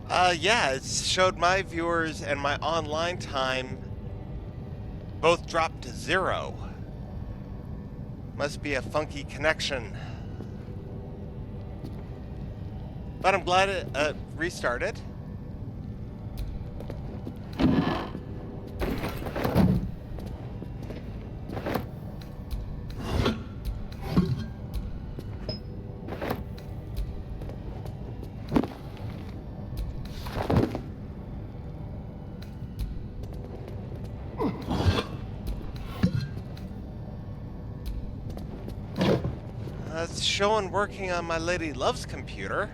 Yeah, it showed my viewers and my online time both dropped to 0. Must be a funky connection. But I'm glad it restarted. It's showing working on my Lady Love's computer.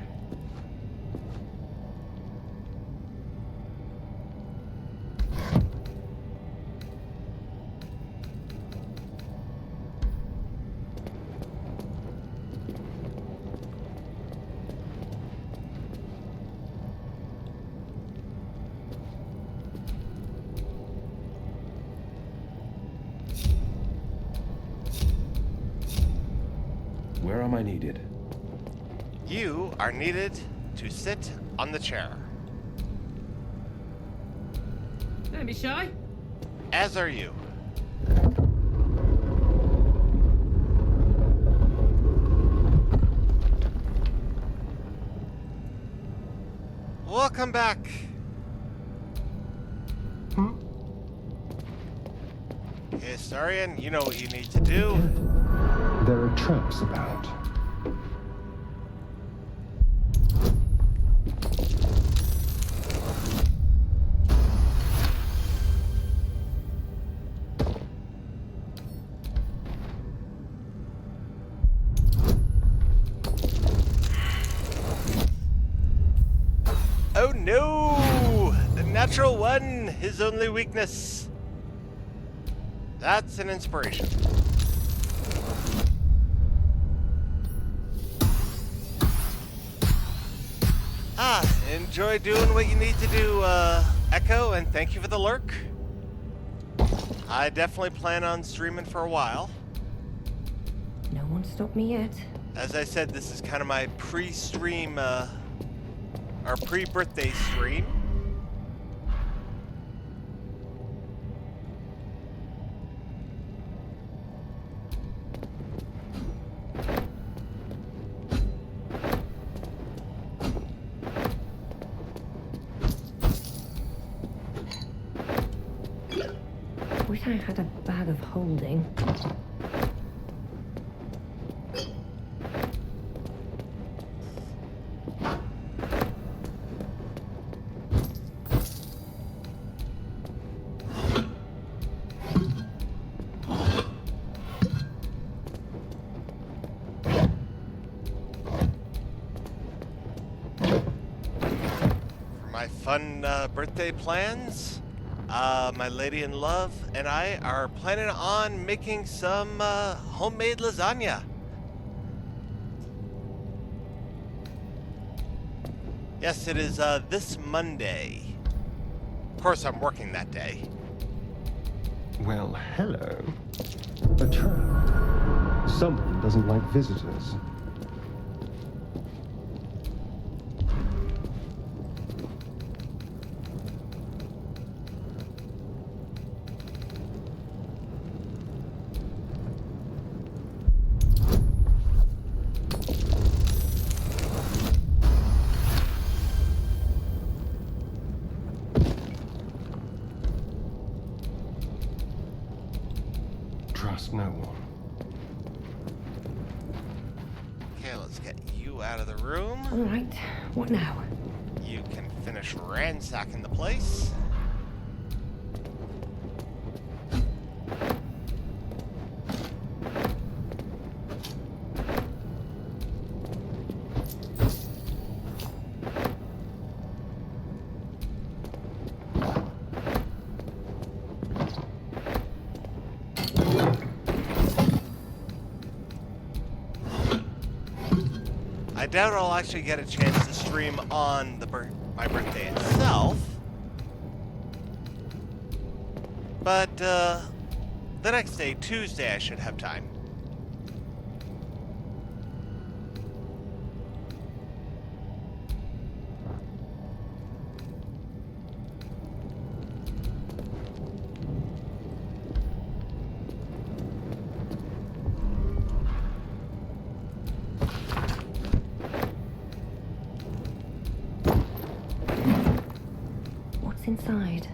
Where am I needed? You are needed to sit on the chair. Don't be shy. As are you. Welcome back. Historian, you know what you need to do. There are traps about. Oh no! The natural one, his only weakness. That's an inspiration. Enjoy doing what you need to do, Echo, and thank you for the lurk. I definitely plan on streaming for a while. No one stopped me yet. As I said, this is kind of my pre-stream, or pre-birthday stream. Wish I had a bag of holding. My fun birthday plans. My lady in love and I are planning on making some homemade lasagna. Yes, it is this Monday. Of course, I'm working that day. Well, hello. A trap. Someone doesn't like visitors. Trust no one. Okay, let's get you out of the room. All right, what now? You can finish ransacking the place. I doubt I'll actually get a chance to stream on my birthday itself. But the next day, Tuesday, I should have time. What's inside?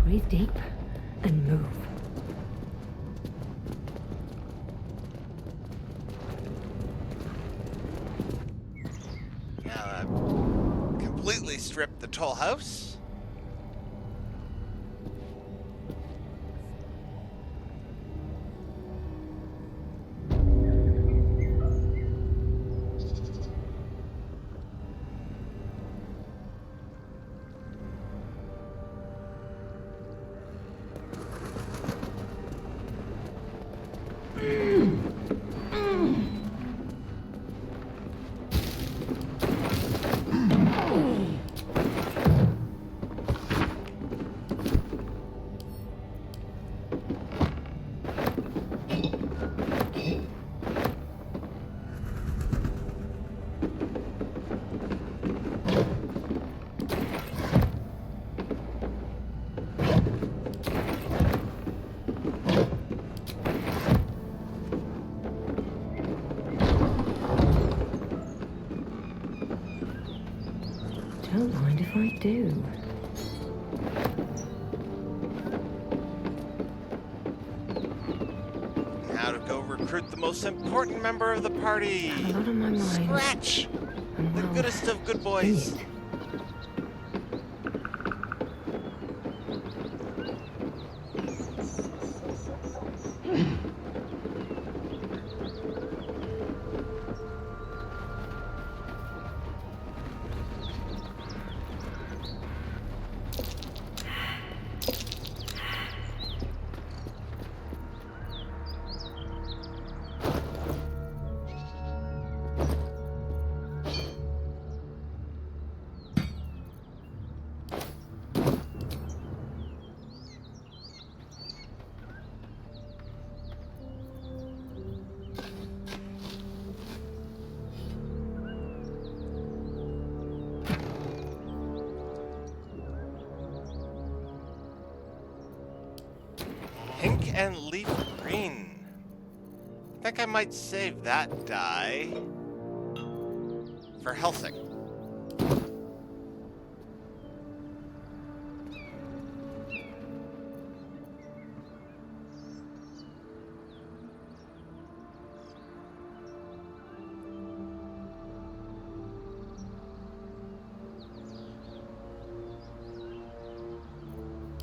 Breathe deep and move. Yeah, I've completely stripped the toll house. Don't mind if I do. Now to go recruit the most important member of the party. Have a lot on my mind. Scratch! And The well, goodest of good in boys. it. Pink and leaf green. I think I might save that dye for Helsing.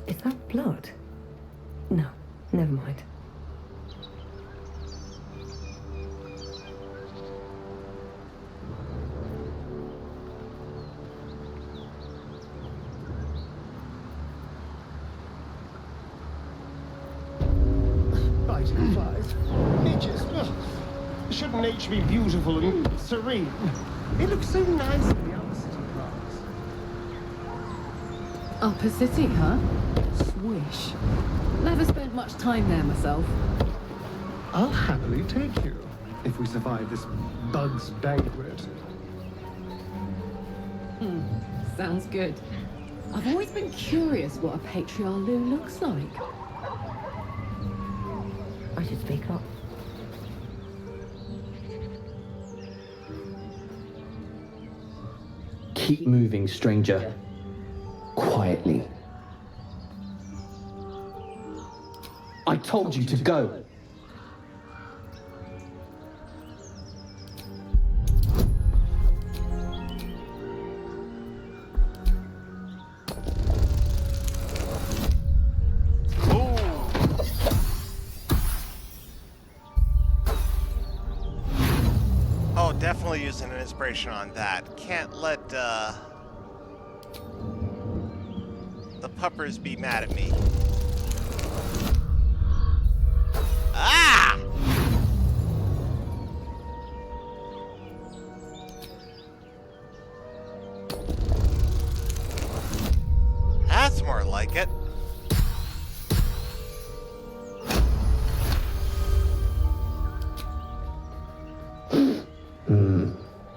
Is that blood? No, never mind. Biting flies. Nature's. Shouldn't nature be beautiful and serene? It looks so nice in the other city parks. Upper City, huh? Swish. Never spent much time there myself. I'll happily take you if we survive this bug's banquet. Sounds good. I've always been curious what a patriarch looks like. I should speak up. Keep moving, stranger. Quietly. I told you to go. definitely using an inspiration on that. Can't let the puppers be mad at me. Ah! That's more like it.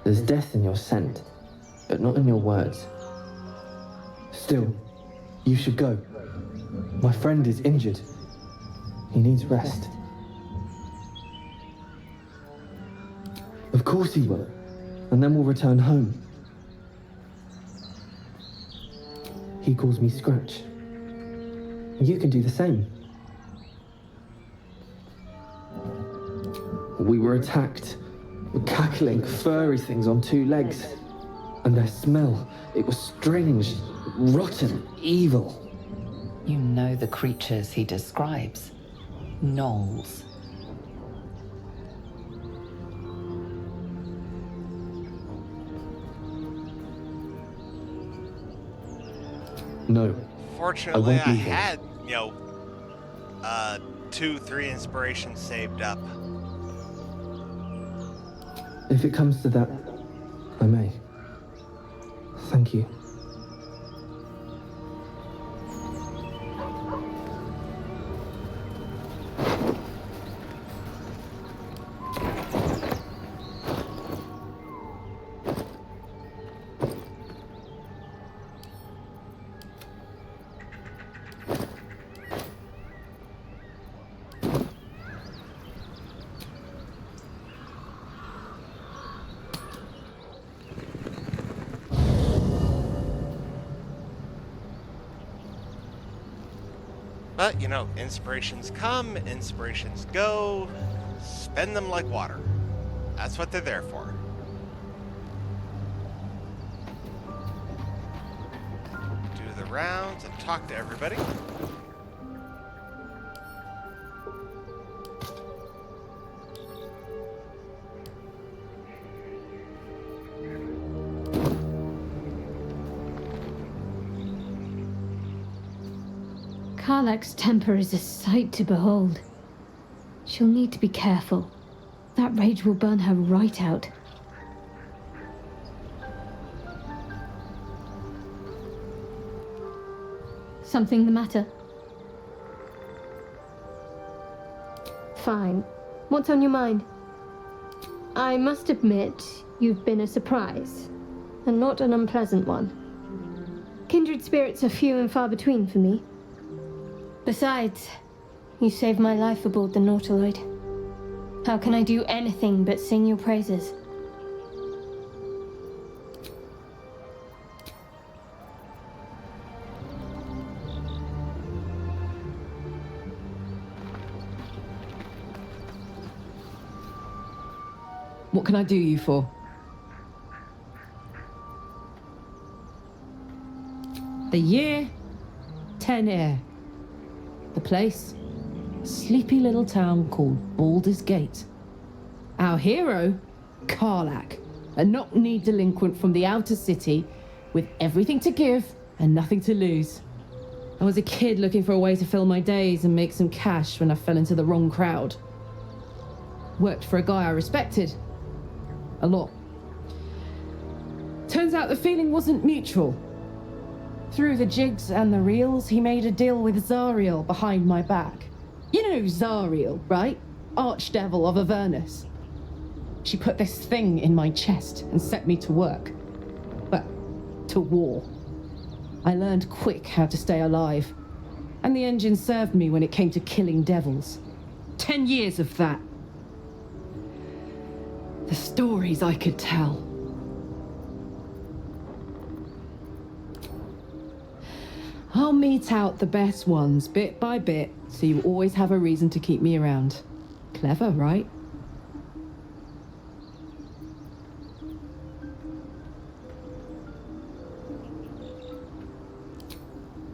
There's death in your scent, but not in your words. Still, you should go. My friend is injured. He needs rest. Of course he will, and then we'll return home. He calls me Scratch. You can do the same. We were attacked. Cackling, furry things on two legs. And their smell, it was strange, rotten, evil. You know the creatures he describes. Gnolls. No. Fortunately, I leave him. had, 2-3 inspirations saved up. If it comes to that, I may. Thank you. But, inspirations come, inspirations go. Spend them like water. That's what they're there for. Do the rounds and talk to everybody. Karlach's temper is a sight to behold. She'll need to be careful. That rage will burn her right out. Something the matter? Fine. What's on your mind? I must admit, you've been a surprise, and not an unpleasant one. Kindred spirits are few and far between for me. Besides, you saved my life aboard the Nautiloid. How can I do anything but sing your praises? What can I do you for? The year, 10 Air. The place, a sleepy little town called Baldur's Gate. Our hero, Karlach, a knock-knee delinquent from the outer city with everything to give and nothing to lose. I was a kid looking for a way to fill my days and make some cash when I fell into the wrong crowd. Worked for a guy I respected. A lot. Turns out the feeling wasn't mutual. Through the jigs and the reels, he made a deal with Zariel behind my back. You know Zariel, right? Archdevil of Avernus. She put this thing in my chest and set me to work. Well, to war. I learned quick how to stay alive. And the engine served me when it came to killing devils. 10 years of that. The stories I could tell. I'll mete out the best ones bit by bit, so you always have a reason to keep me around. Clever, right?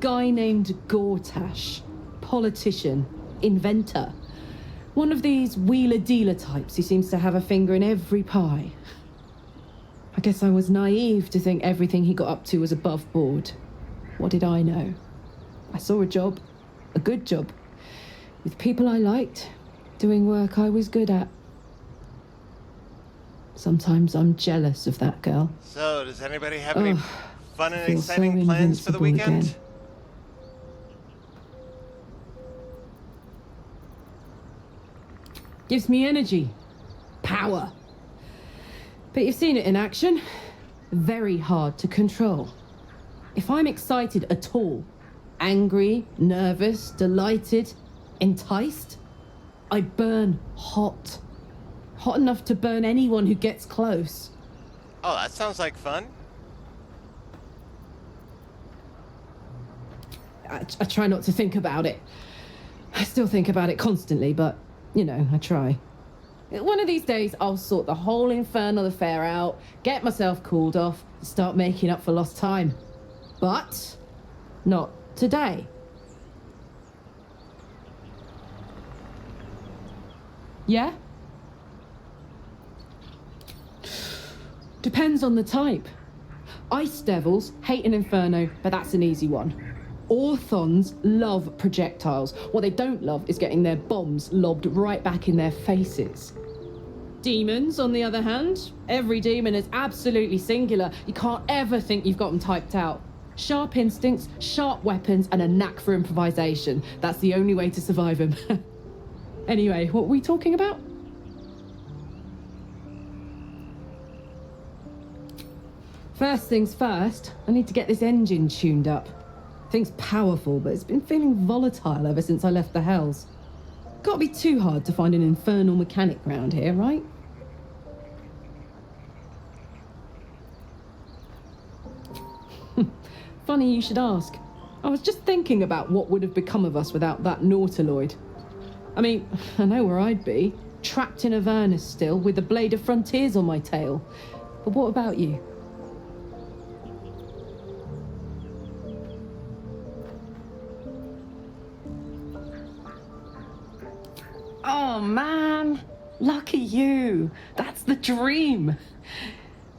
Guy named Gortash. Politician. Inventor. One of these wheeler-dealer types who seems to have a finger in every pie. I guess I was naive to think everything he got up to was above board. What did I know? I saw a job, a good job, with people I liked, doing work I was good at. Sometimes I'm jealous of that girl. So, does anybody have any fun and feel so exciting plans for the invincible weekend? again. Gives me energy, power. But you've seen it in action. Very hard to control. If I'm excited at all, angry, nervous, delighted, enticed, I burn hot. Hot enough to burn anyone who gets close. Oh, that sounds like fun. I try not to think about it. I still think about it constantly, but, you know, I try. One of these days, I'll sort the whole infernal affair out, get myself cooled off, and start making up for lost time. But not today. Yeah? Depends on the type. Ice devils hate an inferno, but that's an easy one. Orthons love projectiles. What they don't love is getting their bombs lobbed right back in their faces. Demons, on the other hand, every demon is absolutely singular. You can't ever think you've got them typed out. Sharp instincts, sharp weapons, and a knack for improvisation. That's the only way to survive them. Anyway, what were we talking about? First things first, I need to get this engine tuned up. Thing's powerful, but it's been feeling volatile ever since I left the Hells. Can't be too hard to find an infernal mechanic round here, right? Funny you should ask. I was just thinking about what would have become of us without that Nautiloid. I mean, I know where I'd be. Trapped in Avernus still, with the Blade of Frontiers on my tail. But what about you? Oh, man. Lucky you. That's the dream.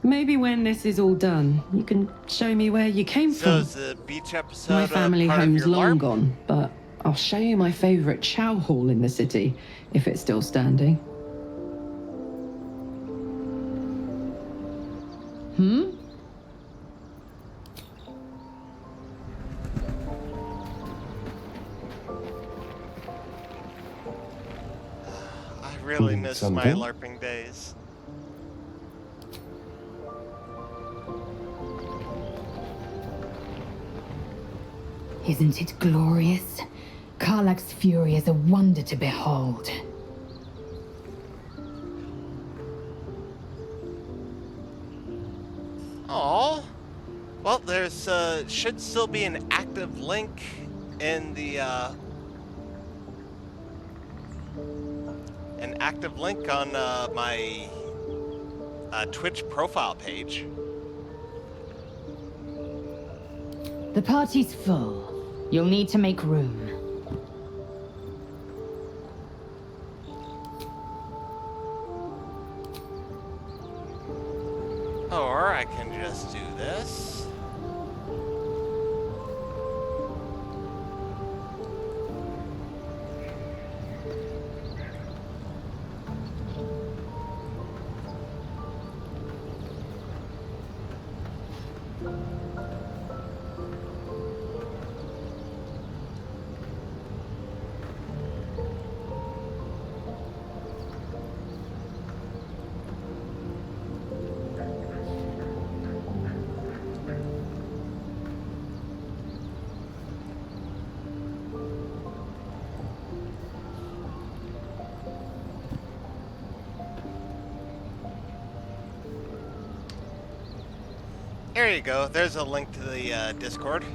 Maybe when this is all done, you can show me where you came So from. is the beach episode My family part of home's your long LARP? gone, but I'll show you my favourite chow hall in the city, if it's still standing. I really miss my something? LARPing days. Isn't it glorious? Karlach's fury is a wonder to behold. Oh, well, there's should still be an active link in the on my Twitch profile page. The party's full. You'll need to make room. Or I can just do this. There you go. There's a link to the Discord.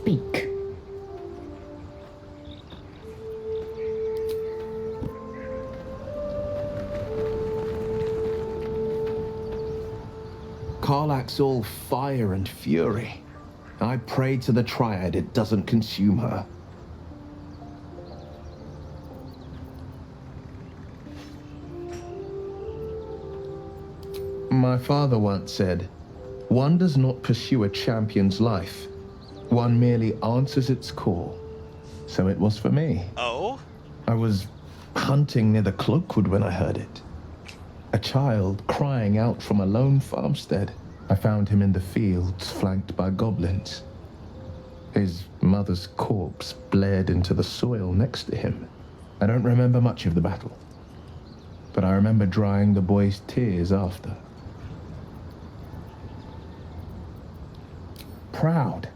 Speak. Karlach's all fire and fury. I pray to the Triad it doesn't consume her. My father once said, one does not pursue a champion's life. One merely answers its call. So it was for me. Oh? I was hunting near the Cloakwood when I heard it. A child crying out from a lone farmstead. I found him in the fields, flanked by goblins. His mother's corpse blared into the soil next to him. I don't remember much of the battle, but I remember drying the boy's tears after. Proud?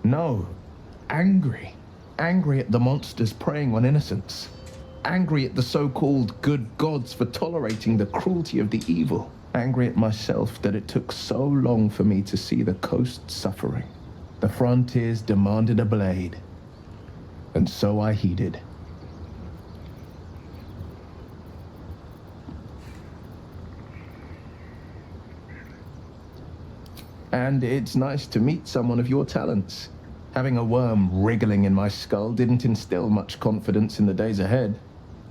No. Angry. Angry at the monsters preying on innocents. Angry at the so-called good gods for tolerating the cruelty of the evil. Angry at myself that it took so long for me to see the coast suffering. The frontiers demanded a blade, and so I heeded. And it's nice to meet someone of your talents. Having a worm wriggling in my skull didn't instill much confidence in the days ahead.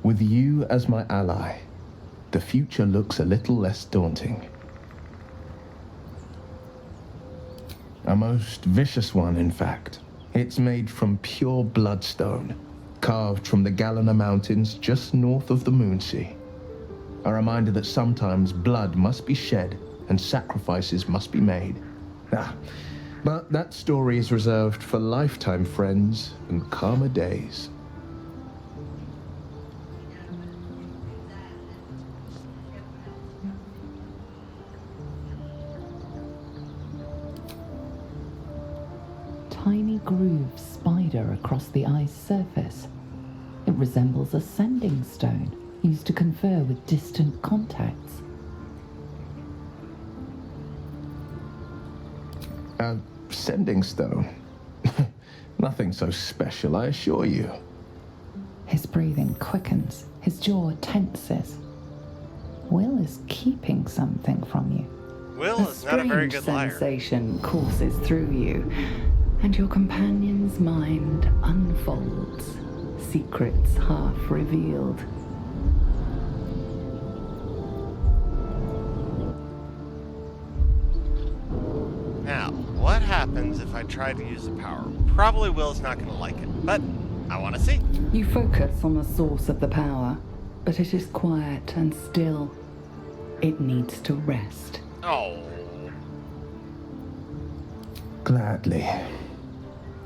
With you as my ally, the future looks a little less daunting. A most vicious one, in fact. It's made from pure bloodstone, carved from the Galena Mountains just north of the Moonsea. A reminder that sometimes blood must be shed and sacrifices must be made. But that story is reserved for lifetime friends and calmer days. Tiny grooves spider across the ice surface. It resembles a sending stone used to confer with distant contacts. A sending stone? Nothing so special, I assure you. His breathing quickens, his jaw tenses. Will is keeping something from you. Will is not a very good liar. Sensation courses through you, and your companion's mind unfolds, secrets half revealed. Now, what happens if I try to use the power? Probably Will's not going to like it, but I want to see. You focus on the source of the power, but it is quiet and still. It needs to rest. Oh. Gladly.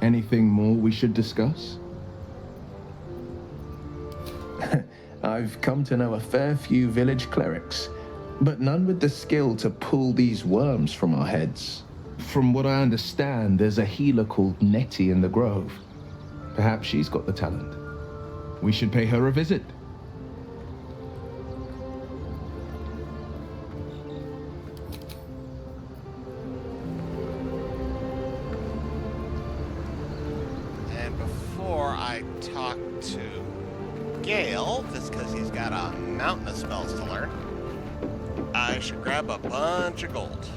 Anything more we should discuss? I've come to know a fair few village clerics, but none with the skill to pull these worms from our heads. From what I understand, there's a healer called Nettie in the Grove. Perhaps she's got the talent. We should pay her a visit. And before I talk to Gale, just because he's got a mountain of spells to learn, I should grab a bunch of gold.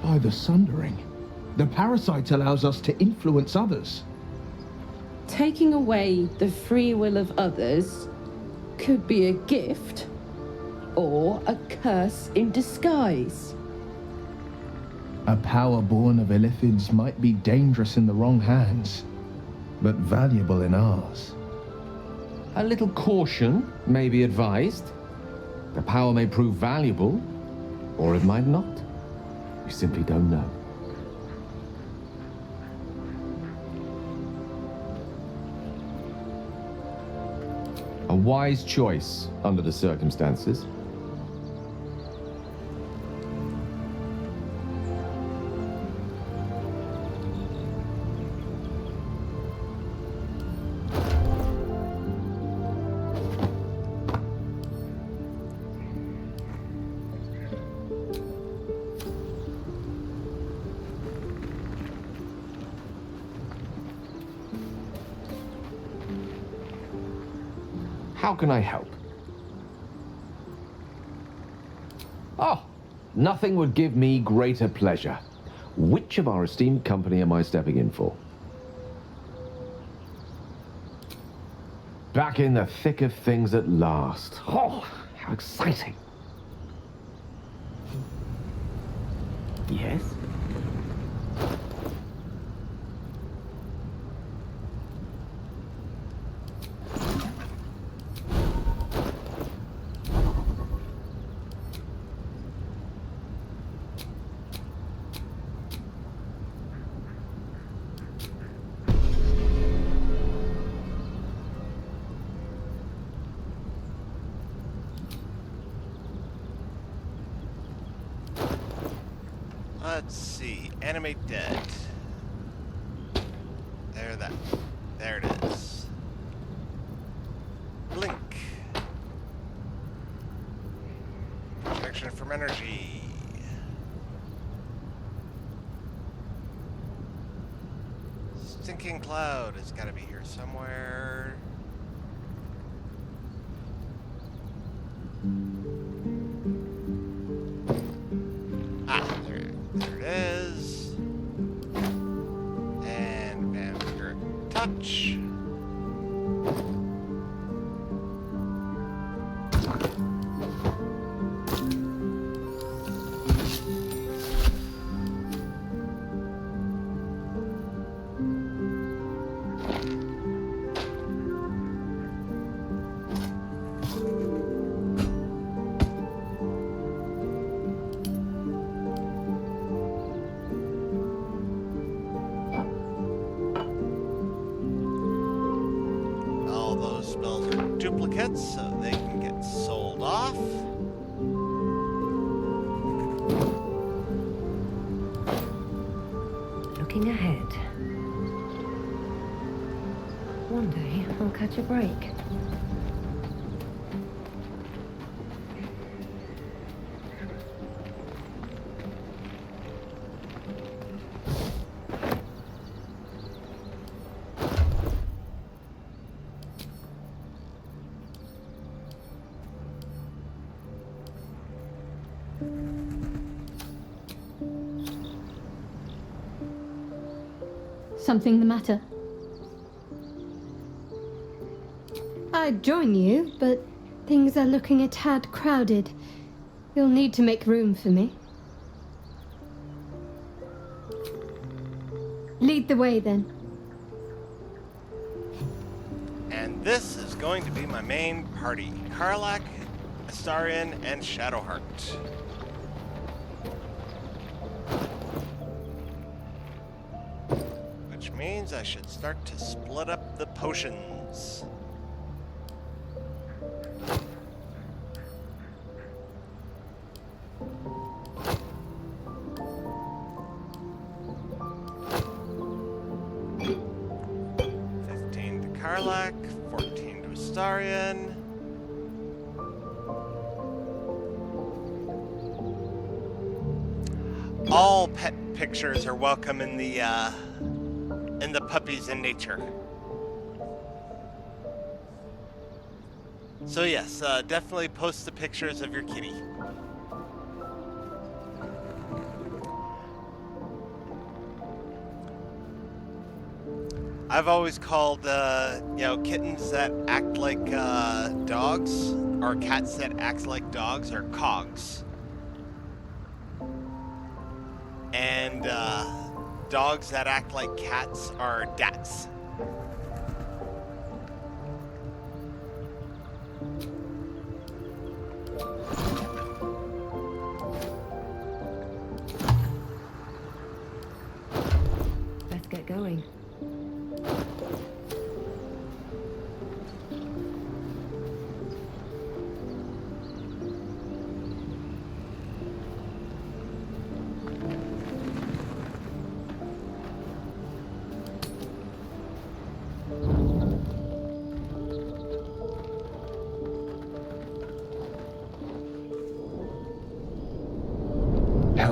By the Sundering, the parasite allows us to influence others. Taking away the free will of others could be a gift or a curse in disguise. A power born of illithids might be dangerous in the wrong hands, but valuable in ours. A little caution may be advised. The power may prove valuable, or it might not. You simply don't know. A wise choice under the circumstances. How can I help? Oh, nothing would give me greater pleasure. Which of our esteemed company am I stepping in for? Back in the thick of things at last. Oh, how exciting. Yes? Let's see. Animate dead. There it is. Blink. Protection from energy. Stinking cloud has got to be here somewhere. Ah, there it is. And vampiric touch. All those spells are duplicates, so they can get sold off. Looking ahead. One day I'll catch a break. Something the matter? I'd join you, but things are looking a tad crowded. You'll need to make room for me. Lead the way, then. And this is going to be my main party. Karlach, Astarion, and Shadowheart. Which means I should start to split up the potions. Karlach, 14 to Astarion. All pet pictures are welcome in the Puppies in Nature. So yes, definitely post the pictures of your kitty. I've always called, kittens that act like dogs, or cats that act like dogs, are cogs. And dogs that act like cats are dats. Let's get going.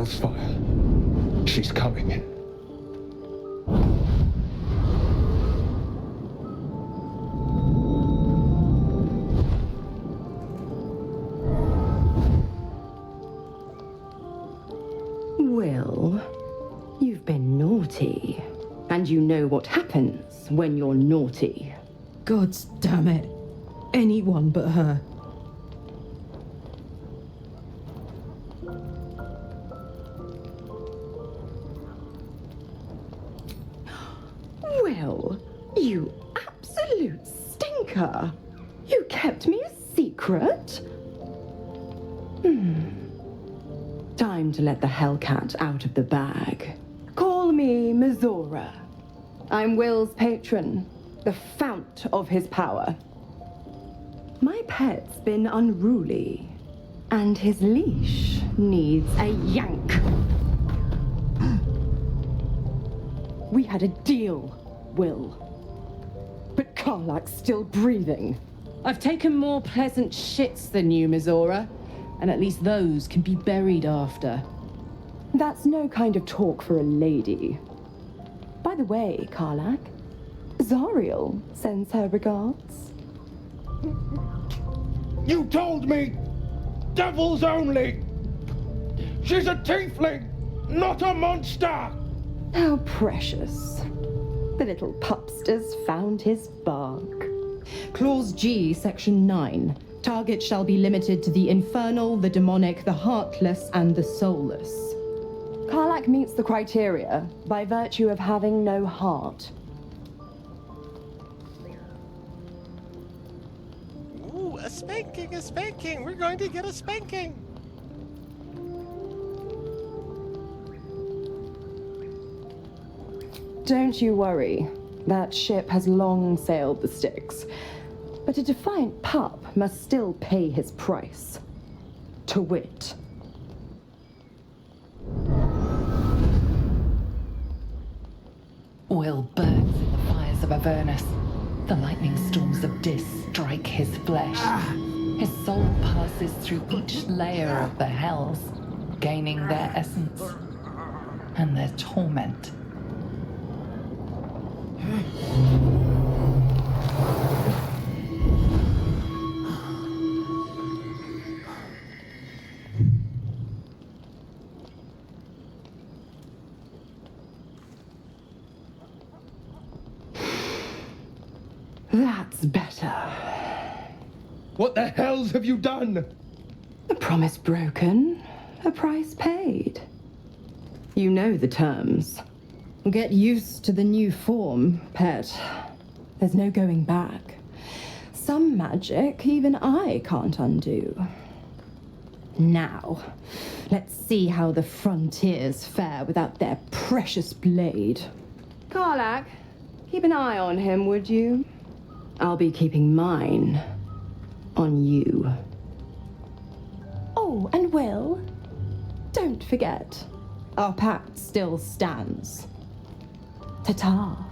Elsfire. She's coming. Will, you've been naughty. And you know what happens when you're naughty. God damn it. Anyone but her. Will, you absolute stinker. You kept me a secret? Time to let the Hellcat out of the bag. Call me Mizora. I'm Will's patron, the fount of his power. My pet's been unruly, and his leash needs a yank. We had a deal, Will. But Karlak's still breathing. I've taken more pleasant shits than you, Mizora. And at least those can be buried after. That's no kind of talk for a lady. By the way, Karlak, Zariel sends her regards. You told me! Devils only! She's a tiefling, not a monster! How precious. The little pupster's found his bark. Clause G, Section 9. Target shall be limited to the infernal, the demonic, the heartless, and the soulless. Karlak meets the criteria by virtue of having no heart. Ooh, a spanking, a spanking. We're going to get a spanking. Don't you worry. That ship has long sailed the Styx. But a defiant pup must still pay his price. To wit. Will burns in the fires of Avernus. The lightning storms of Dis strike his flesh. His soul passes through each layer of the hells, gaining their essence and their torment. That's better. What the hells have you done? A promise broken, a price paid. You know the terms. Get used to the new form, pet. There's no going back. Some magic even I can't undo. Now, let's see how the frontiers fare without their precious blade. Karlak, keep an eye on him, would you? I'll be keeping mine on you. Oh, and Will, don't forget, our pact still stands. Ta-ta.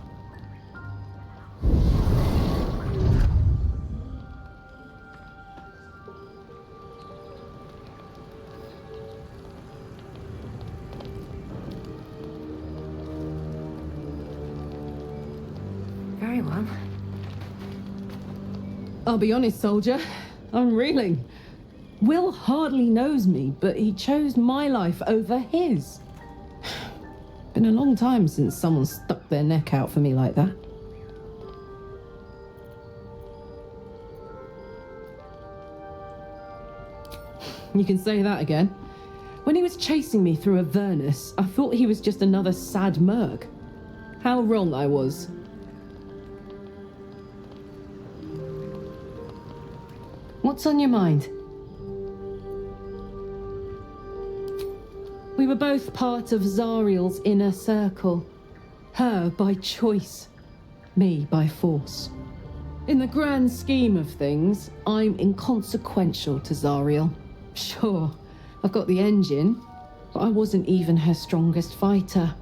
Very well. I'll be honest, soldier. I'm reeling. Will hardly knows me, but he chose my life over his. Been a long time since someone stuck their neck out for me like that. You can say that again. When he was chasing me through Avernus, I thought he was just another sad merc. How wrong I was. What's on your mind? We were both part of Zariel's inner circle. Her by choice, me by force. In the grand scheme of things, I'm inconsequential to Zariel. Sure, I've got the engine, but I wasn't even her strongest fighter.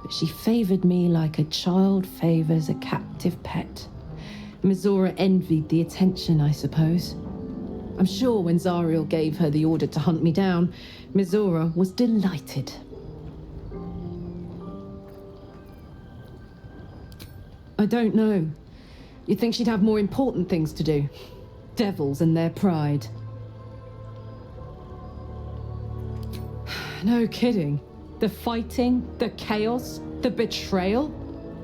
But she favored me like a child favors a captive pet. Mizora envied the attention, I suppose. I'm sure when Zariel gave her the order to hunt me down, Mizora was delighted. I don't know. You'd think she'd have more important things to do. Devils and their pride. No kidding. The fighting, the chaos, the betrayal.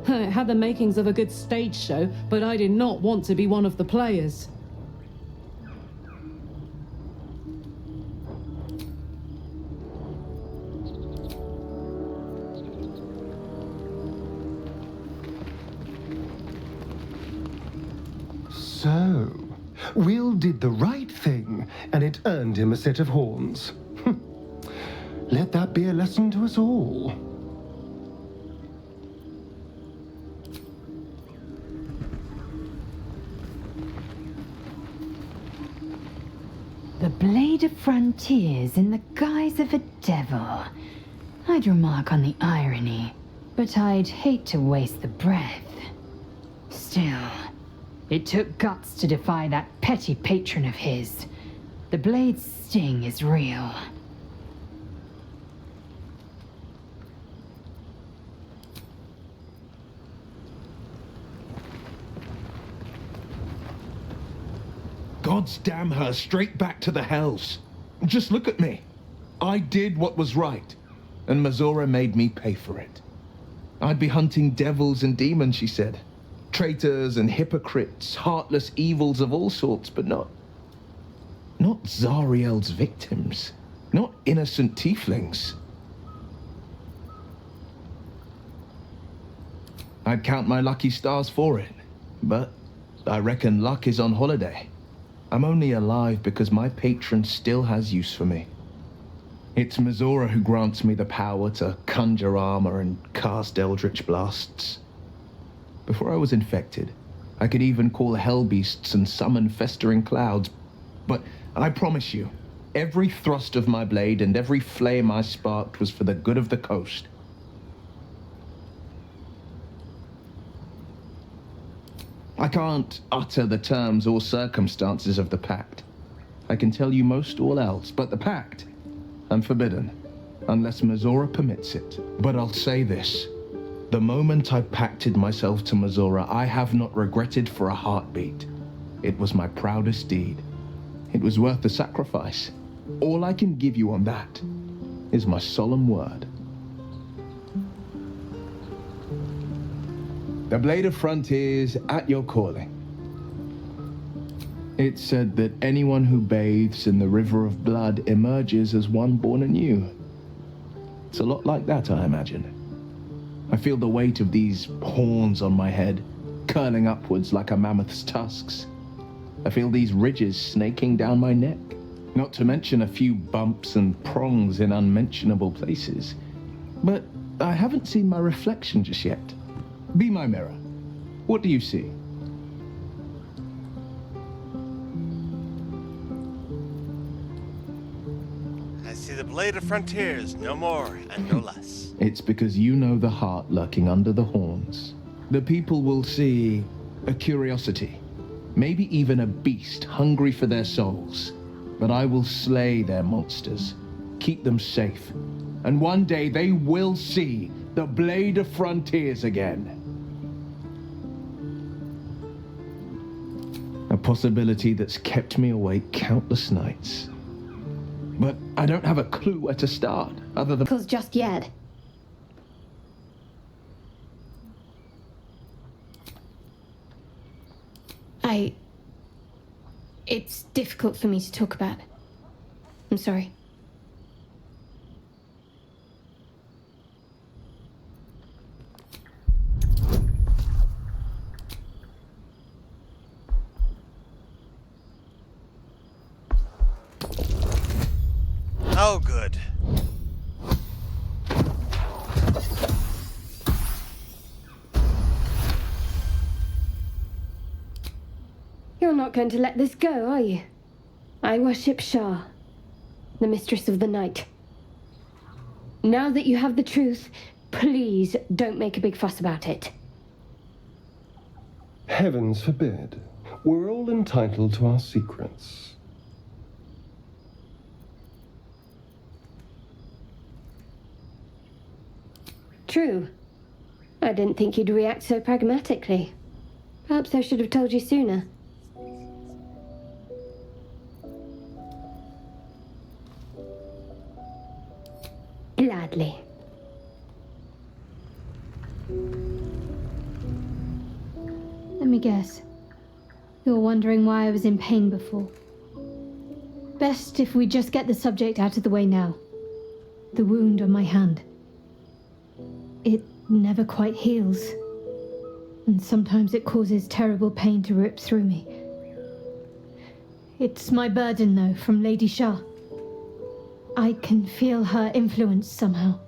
It had the makings of a good stage show, but I did not want to be one of the players. So, Will did the right thing, and it earned him a set of horns. Let that be a lesson to us all. The Blade of Frontiers in the guise of a devil. I'd remark on the irony, but I'd hate to waste the breath. Still, it took guts to defy that petty patron of his. The Blade's sting is real. Gods damn her, straight back to the hells. Just look at me. I did what was right, and Mizora made me pay for it. I'd be hunting devils and demons, she said. Traitors and hypocrites, heartless evils of all sorts, but not Zariel's victims. Not innocent tieflings. I'd count my lucky stars for it, but I reckon luck is on holiday. I'm only alive because my patron still has use for me. It's Mizora who grants me the power to conjure armor and cast eldritch blasts. Before I was infected, I could even call hell beasts and summon festering clouds. But I promise you, every thrust of my blade and every flame I sparked was for the good of the coast. I can't utter the terms or circumstances of the Pact. I can tell you most all else, but the Pact, I'm forbidden, unless Mizora permits it. But I'll say this. The moment I pacted myself to Mizora, I have not regretted for a heartbeat. It was my proudest deed. It was worth the sacrifice. All I can give you on that is my solemn word. The Blade of Frontiers at your calling. It's said that anyone who bathes in the river of blood emerges as one born anew. It's a lot like that, I imagine. I feel the weight of these horns on my head, curling upwards like a mammoth's tusks. I feel these ridges snaking down my neck, not to mention a few bumps and prongs in unmentionable places. But I haven't seen my reflection just yet. Be my mirror. What do you see? I see the Blade of Frontiers, no more and no less. It's because you know the heart lurking under the horns. The people will see a curiosity, maybe even a beast hungry for their souls. But I will slay their monsters, keep them safe, and one day they will see the Blade of Frontiers again. A possibility that's kept me awake countless nights. But I don't have a clue where to start, other than... Because just yet. It's difficult for me to talk about. I'm sorry. Oh, good. You're not going to let this go, are you? I worship Shah, the mistress of the night. Now that you have the truth, please don't make a big fuss about it. Heavens forbid. We're all entitled to our secrets. True. I didn't think you'd react so pragmatically. Perhaps I should have told you sooner. Gladly. Let me guess. You're wondering why I was in pain before. Best if we just get the subject out of the way now. The wound on my hand. It never quite heals. And sometimes it causes terrible pain to rip through me. It's my burden, though, from Lady Shah. I can feel her influence somehow.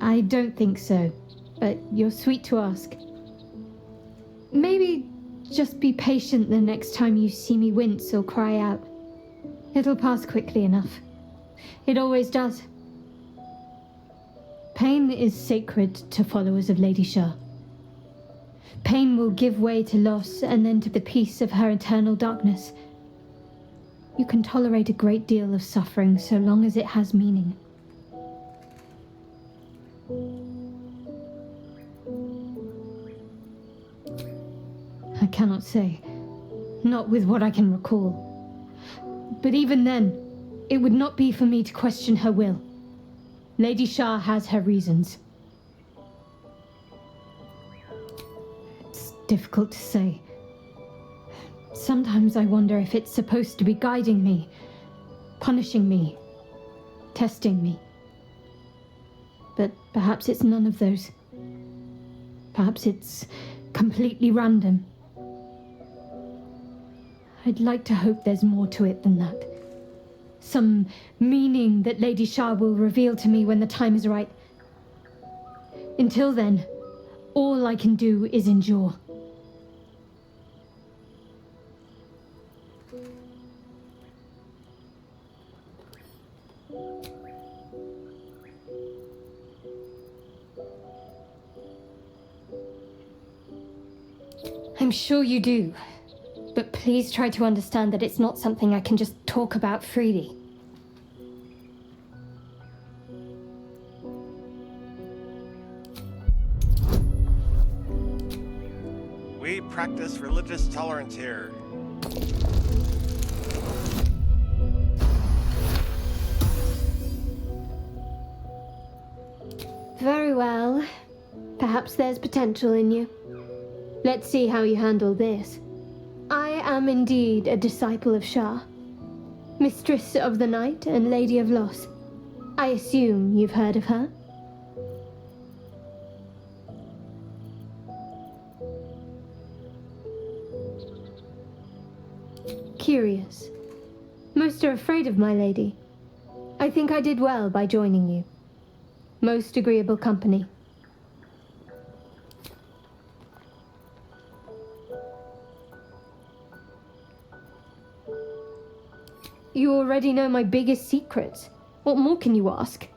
I don't think so, but you're sweet to ask. Maybe just be patient the next time you see me wince or cry out. It'll pass quickly enough. It always does. Pain is sacred to followers of Lady Shah. Pain will give way to loss and then to the peace of her eternal darkness. You can tolerate a great deal of suffering so long as it has meaning. I cannot say. Not with what I can recall. But even then, it would not be for me to question her will. Lady Shah has her reasons. It's difficult to say. Sometimes I wonder if it's supposed to be guiding me, punishing me, testing me. But perhaps it's none of those. Perhaps it's completely random. I'd like to hope there's more to it than that. Some meaning that Lady Shah will reveal to me when the time is right. Until then, all I can do is endure. I'm sure you do. But please try to understand that it's not something I can just talk about freely. We practice religious tolerance here. Very well. Perhaps there's potential in you. Let's see how you handle this. I am indeed a disciple of Shah, Mistress of the Night and Lady of Loss. I assume you've heard of her? Curious. Most are afraid of my lady. I think I did well by joining you. Most agreeable company. You already know my biggest secrets. What more can you ask?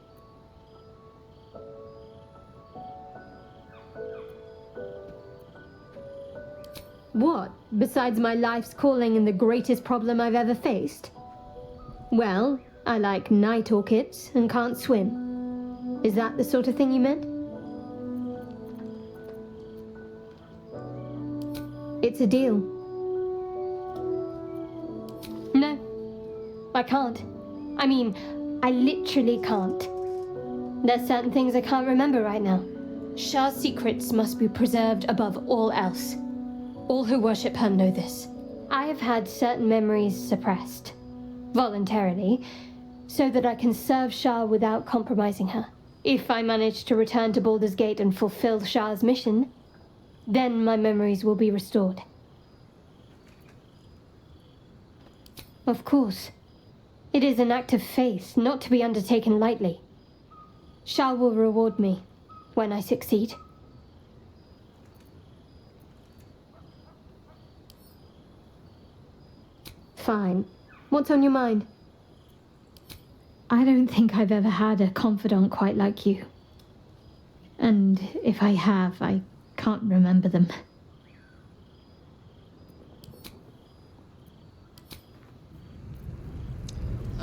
What, besides my life's calling and the greatest problem I've ever faced? Well, I like night orchids and can't swim. Is that the sort of thing you meant? It's a deal. No, I can't. I mean, I literally can't. There's certain things I can't remember right now. Shah's secrets must be preserved above all else. All who worship her know this. I have had certain memories suppressed, voluntarily, so that I can serve Shah without compromising her. If I manage to return to Baldur's Gate and fulfill Shah's mission, then my memories will be restored. Of course. It is an act of faith, not to be undertaken lightly. Shah will reward me when I succeed. Fine. What's on your mind? I don't think I've ever had a confidant quite like you. And if I have, I can't remember them.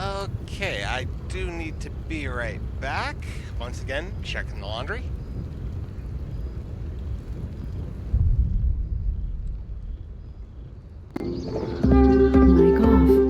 Okay, I do need to be right back. Once again, checking the laundry. Mic off.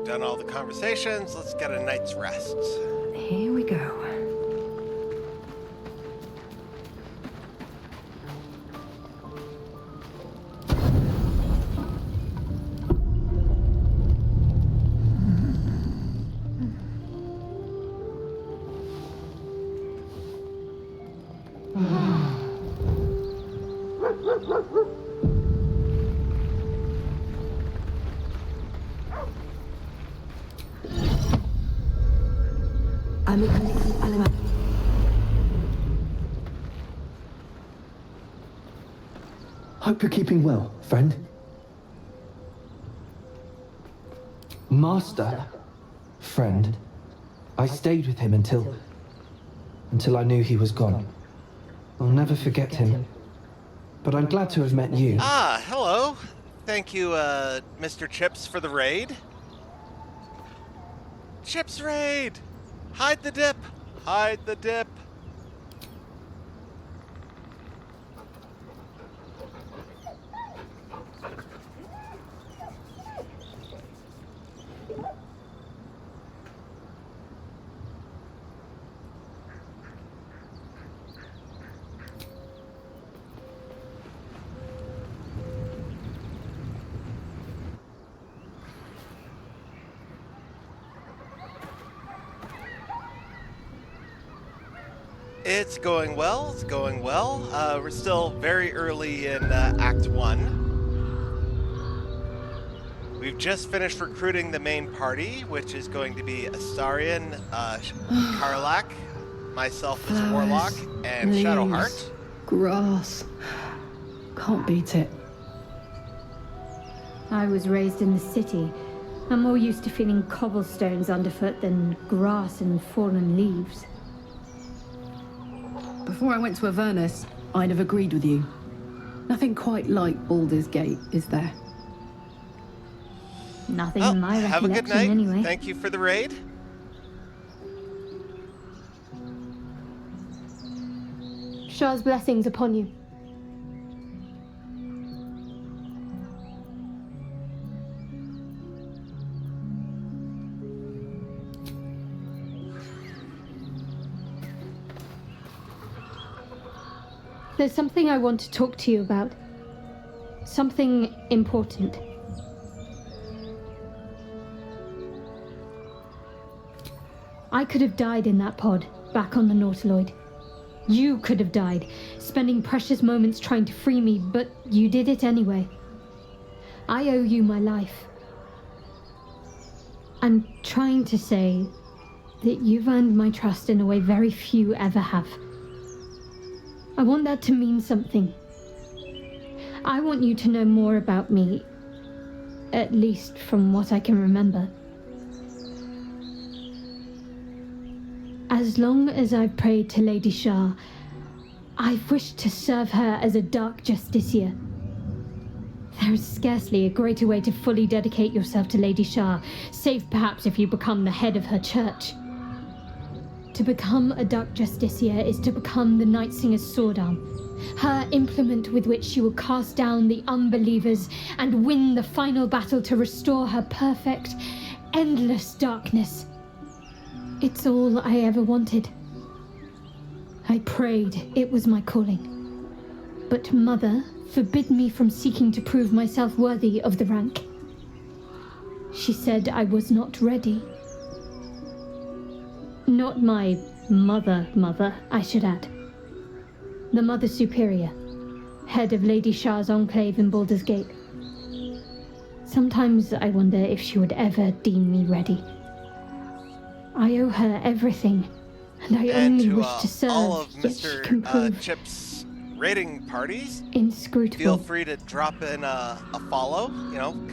done all the conversations. Let's get a night's rest. Here we go. Hope you're keeping well, friend. Master? Friend. I stayed with him until I knew he was gone. I'll never forget him. But I'm glad to have met you. Ah, hello. Thank you, Mr. Chips, for the raid. Chips raid! Hide the dip! Hide the dip! It's going well, it's going well. We're still very early in Act 1. We've just finished recruiting the main party, which is going to be Astarion, Karlak, myself as Warlock, and leaves, Shadowheart. Grass. Can't beat it. I was raised in the city. I'm more used to feeling cobblestones underfoot than grass and fallen leaves. Before I went to Avernus, I'd have agreed with you. Nothing quite like Baldur's Gate, is there? Nothing in my have a good recollection, night. anyway. Thank you for the raid. Shah's blessings upon you. There's something I want to talk to you about. Something important. I could have died in that pod, back on the Nautiloid. You could have died, spending precious moments trying to free me, but you did it anyway. I owe you my life. I'm trying to say that you've earned my trust in a way very few ever have. I want that to mean something. I want you to know more about me, at least from what I can remember. As long as I've prayed to Lady Shah, I've wished to serve her as a Dark Justiciar. There is scarcely a greater way to fully dedicate yourself to Lady Shah, save perhaps if you become the head of her church. To become a Dark Justiciar is to become the Night Singer's sword arm, her implement with which she will cast down the unbelievers and win the final battle to restore her perfect, endless darkness. It's all I ever wanted. I prayed it was my calling. But Mother forbid me from seeking to prove myself worthy of the rank. She said I was not ready. Not my mother, I should add. The Mother Superior, head of Lady Shah's enclave in Baldur's Gate. Sometimes I wonder if she would ever deem me ready. I owe her everything, and I only wish to serve, all of yet she can Mr. prove Chip's raiding parties, inscrutable. feel free to drop in a follow,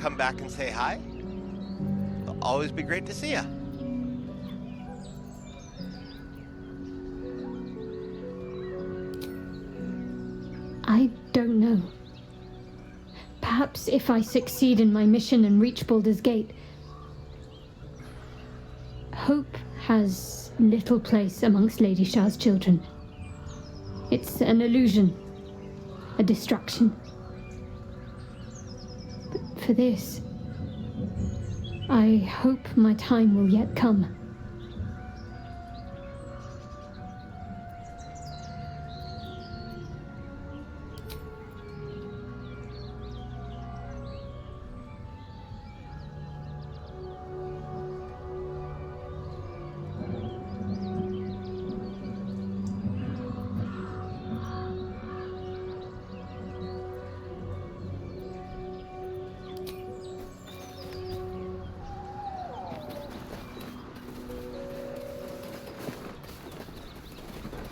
come back and say hi. It'll always be great to see ya. I don't know. Perhaps if I succeed in my mission and reach Baldur's Gate. Hope has little place amongst Lady Shah's children. It's an illusion, a distraction. But for this, I hope my time will yet come.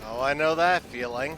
Oh, I know that feeling.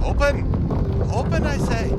Open! Open, I say!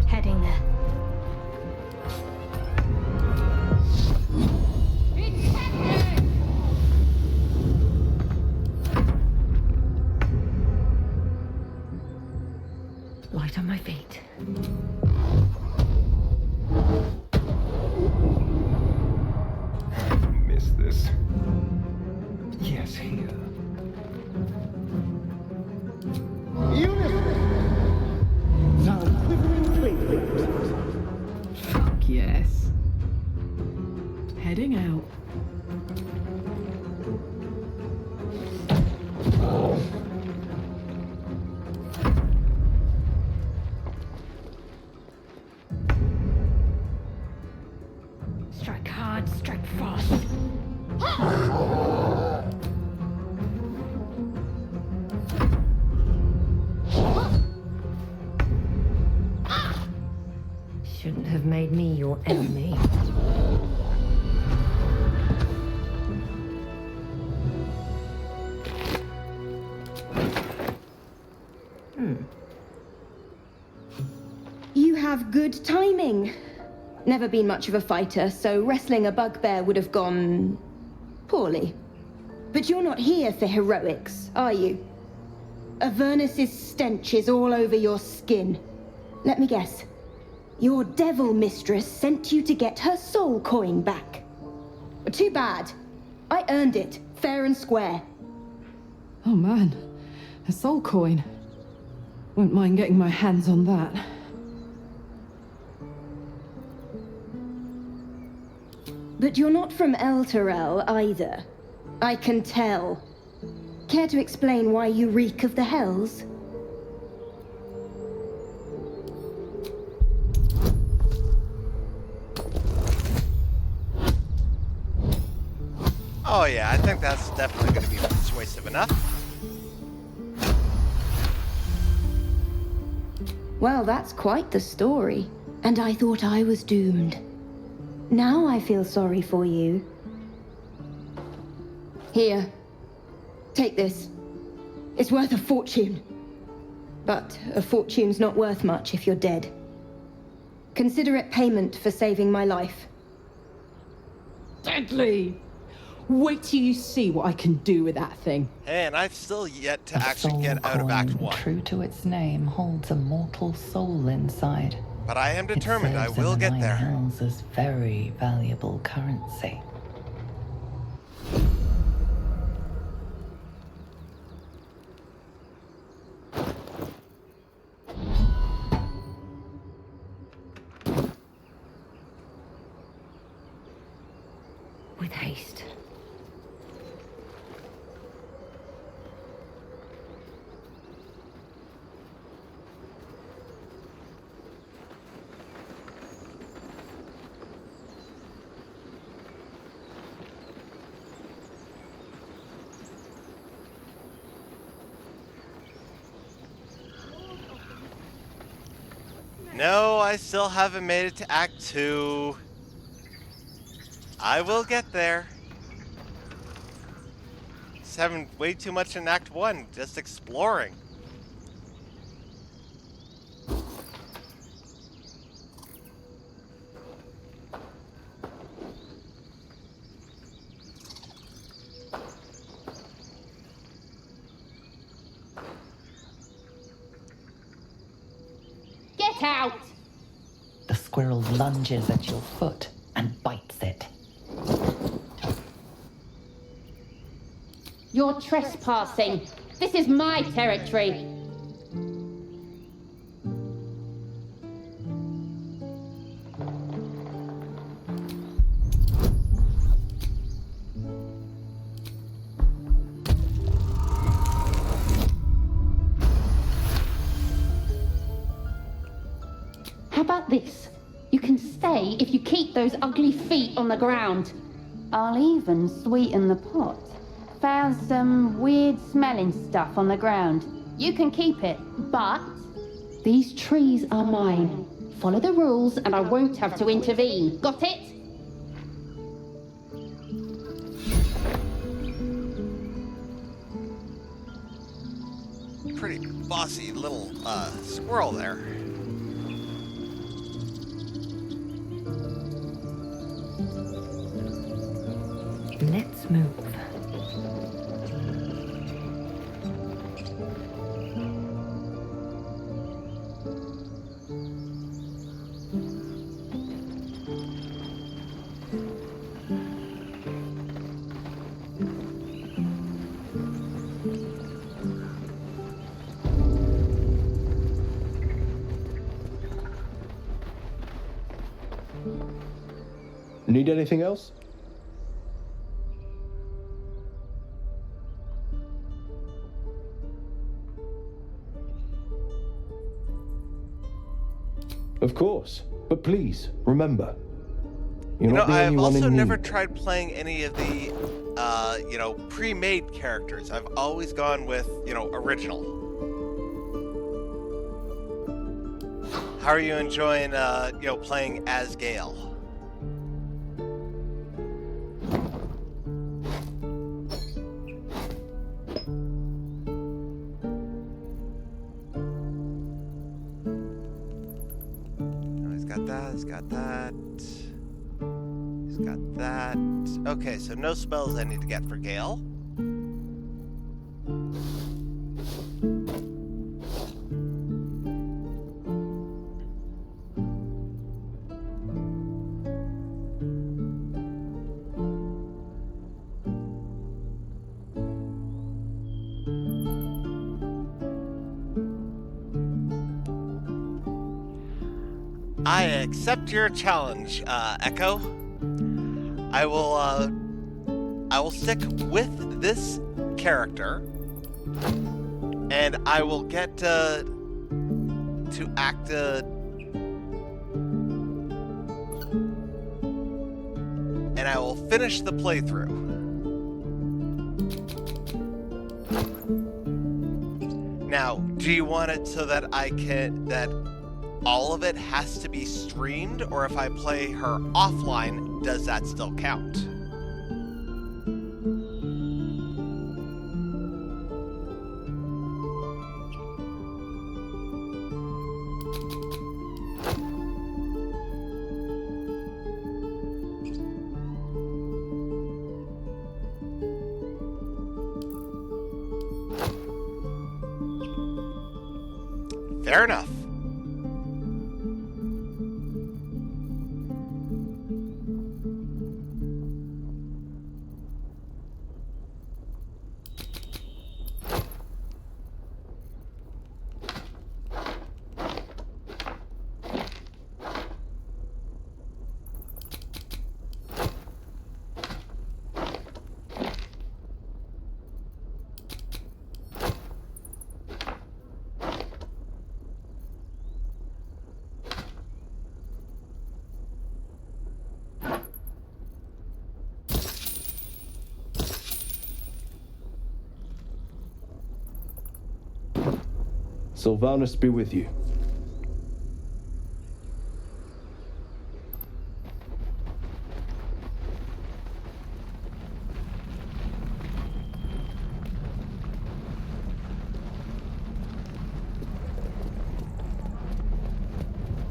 Heading there. Light on my feet. Miss this. Yes, here. Fuck yes. Heading out. Strike hard, strike fast. Shouldn't have made me your enemy. You have good timing. Never been much of a fighter, so wrestling a bugbear would have gone poorly. But you're not here for heroics, are you? Avernus's stench is all over your skin. Let me guess. Your devil mistress sent you to get her soul coin back. Too bad. I earned it, fair and square. Oh man, a soul coin. Wouldn't mind getting my hands on that. But you're not from Elturel either. I can tell. Care to explain why you reek of the Hells? Oh yeah, I think that's definitely going to be persuasive enough. Well, that's quite the story. And I thought I was doomed. Now I feel sorry for you. Here. Take this. It's worth a fortune. But a fortune's not worth much if you're dead. Consider it payment for saving my life. Deadly! Wait till you see what I can do with that thing. Hey, and I've still yet to A actually soul get out of Act coin, 1. true to its name, holds a mortal soul inside. But I am determined I It serves in will the get Nine there. Hells as very valuable currency. With haste. No, I still haven't made it to Act 2. I will get there. Just having way too much in Act 1, just exploring. Get out! The squirrel lunges at your foot and bites it. You're trespassing. This is my territory. How about this? You can stay if you keep those ugly feet on the ground. I'll even sweeten the pot. Found some weird smelling stuff on the ground. You can keep it, but these trees are mine. Follow the rules and I won't have to intervene. Got it? Pretty bossy little squirrel there. Let's move. Need anything else? Of course, but please remember, you're not the only I've one also in never need. tried playing any of the, pre-made characters. I've always gone with, original. How are you enjoying, playing as Gale? He's got that. He's got that. Okay, so no spells I need to get for Gale. I accept your challenge, Echo. I will stick with this character, and I will get to act. And I will finish the playthrough. Now, do you want it so that all of it has to be streamed, or if I play her offline, does that still count? Fair enough. Sylvanus be with you.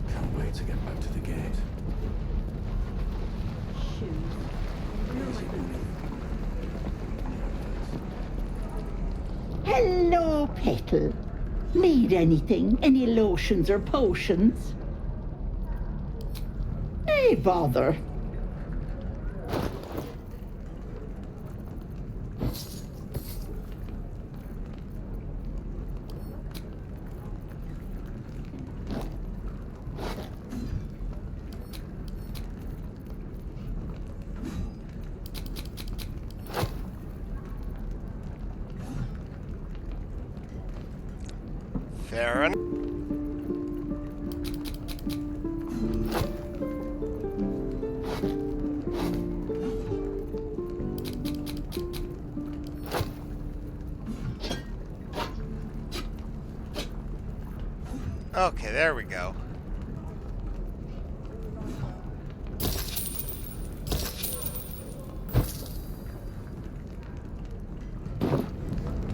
Can't wait to get back to the gate. Hello, Petal. Need anything? Any lotions or potions? Hey, bother. Fair enough. Okay, there we go.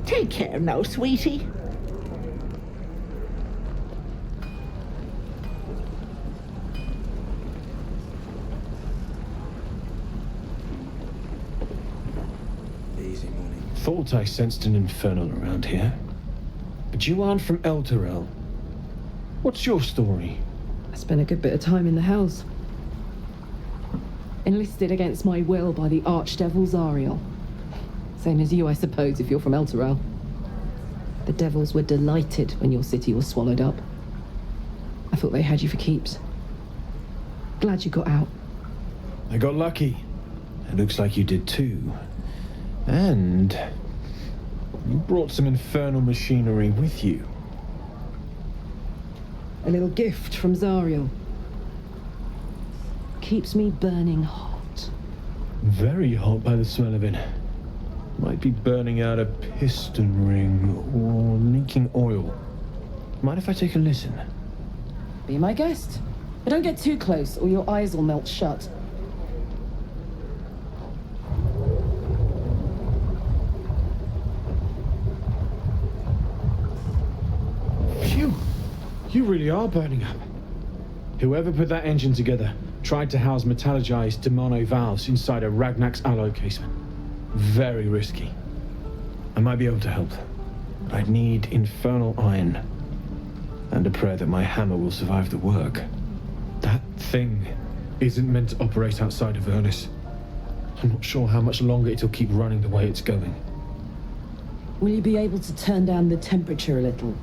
Take care now, sweetie. Thought I sensed an infernal around here. But you aren't from Elturel. What's your story? I spent a good bit of time in the Hells. Enlisted against my will by the Archdevil Zariel. Same as you, I suppose, if you're from Elturel. The devils were delighted when your city was swallowed up. I thought they had you for keeps. Glad you got out. I got lucky. It looks like you did too. And you brought some infernal machinery with you. A little gift from Zariel. Keeps me burning hot. Very hot by the smell of it. Might be burning out a piston ring or leaking oil. Mind if I take a listen? Be my guest. But don't get too close or your eyes will melt shut. Phew! You really are burning up. Whoever put that engine together tried to house metallurgized Demano valves inside a Ragnak's alloy casement. Very risky. I might be able to help, but I'd need infernal iron and a prayer that my hammer will survive the work. That thing isn't meant to operate outside of Avernus. I'm not sure how much longer it'll keep running the way it's going. Will you be able to turn down the temperature a little?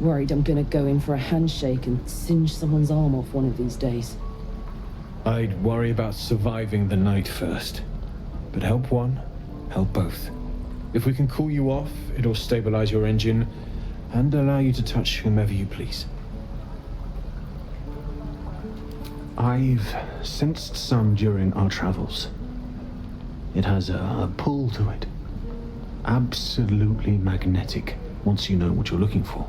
Worried I'm gonna go in for a handshake and singe someone's arm off one of these days. I'd worry about surviving the night first. But help one, help both. If we can cool you off, it'll stabilize your engine and allow you to touch whomever you please. I've sensed some during our travels. It has a pull to it. Absolutely magnetic, once you know what you're looking for.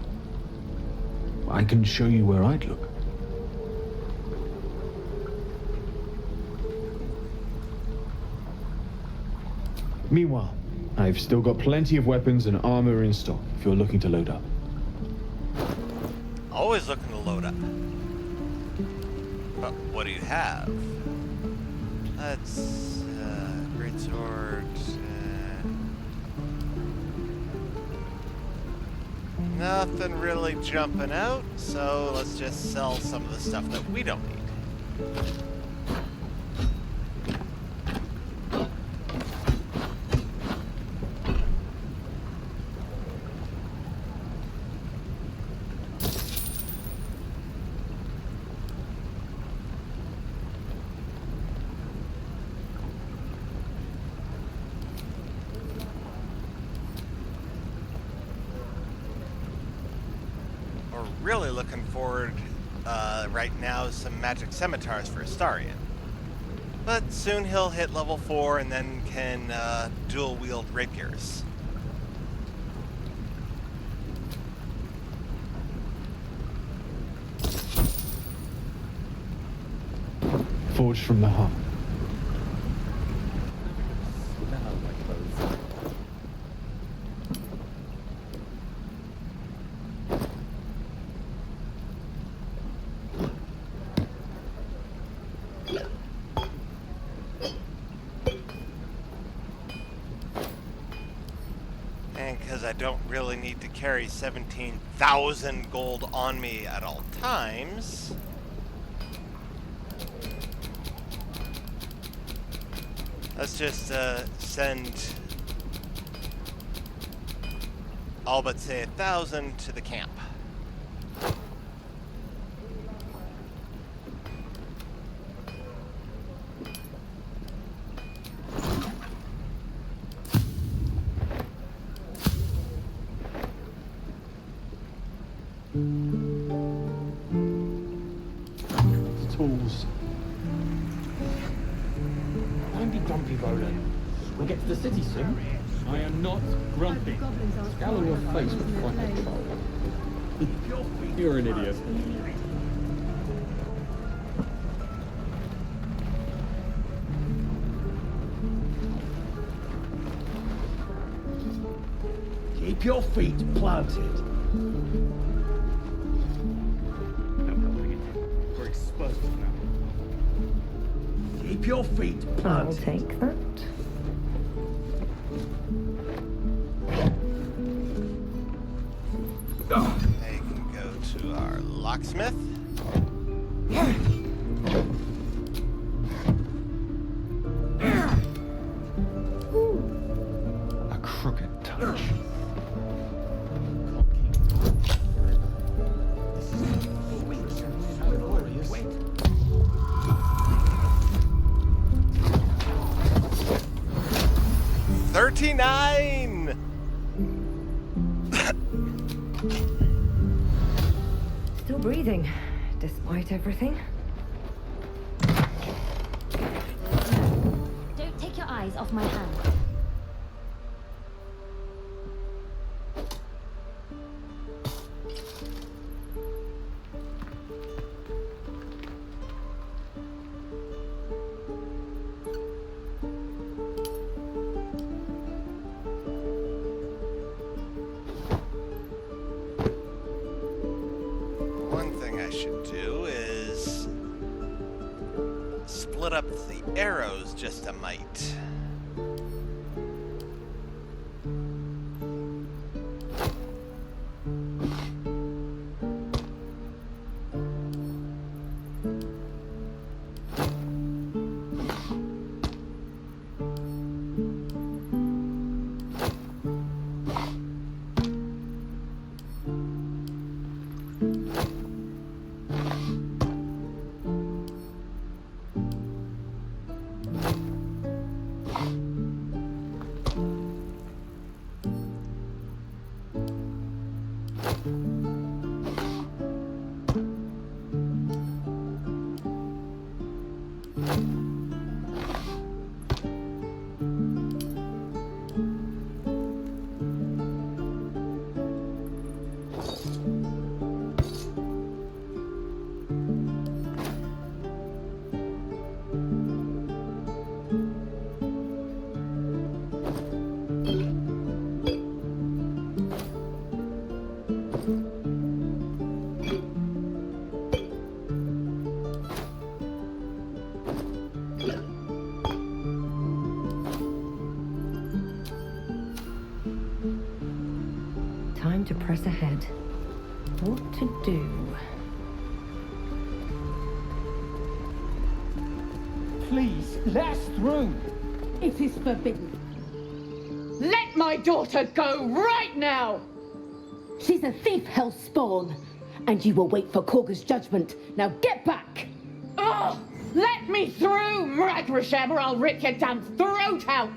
I can show you where I'd look. Meanwhile, I've still got plenty of weapons and armor in stock if you're looking to load up. Always looking to load up. But what do you have? That's great sword. Nothing really jumping out, so let's just sell some of the stuff that we don't need. Really looking forward right now is some magic scimitars for Astarion. But soon he'll hit level 4 and then can dual wield rapiers. forged from the heart. And because I don't really need to carry 17,000 gold on me at all times, let's just send all but say 1,000 to the camp. Tools. Don't be grumpy, Roland. We'll get to the city soon. I am not grumpy. Scowl on your face before I get trouble. You're an idiot. Keep your feet planted. We're exposed now. Keep your feet planted. I'll take that. They can go to our locksmith. A crooked touch. 39! Still breathing, despite everything. Don't take your eyes off my hand. One thing I should do is split up the arrows just a mite. Time to press ahead. What to do? Please, let us through. It is forbidden. Let my daughter go right now! She's a thief, hellspawn, and you will wait for Korga's judgment. Now get back! Oh, let me through, Mragrasheb, or I'll rip your damn throat out!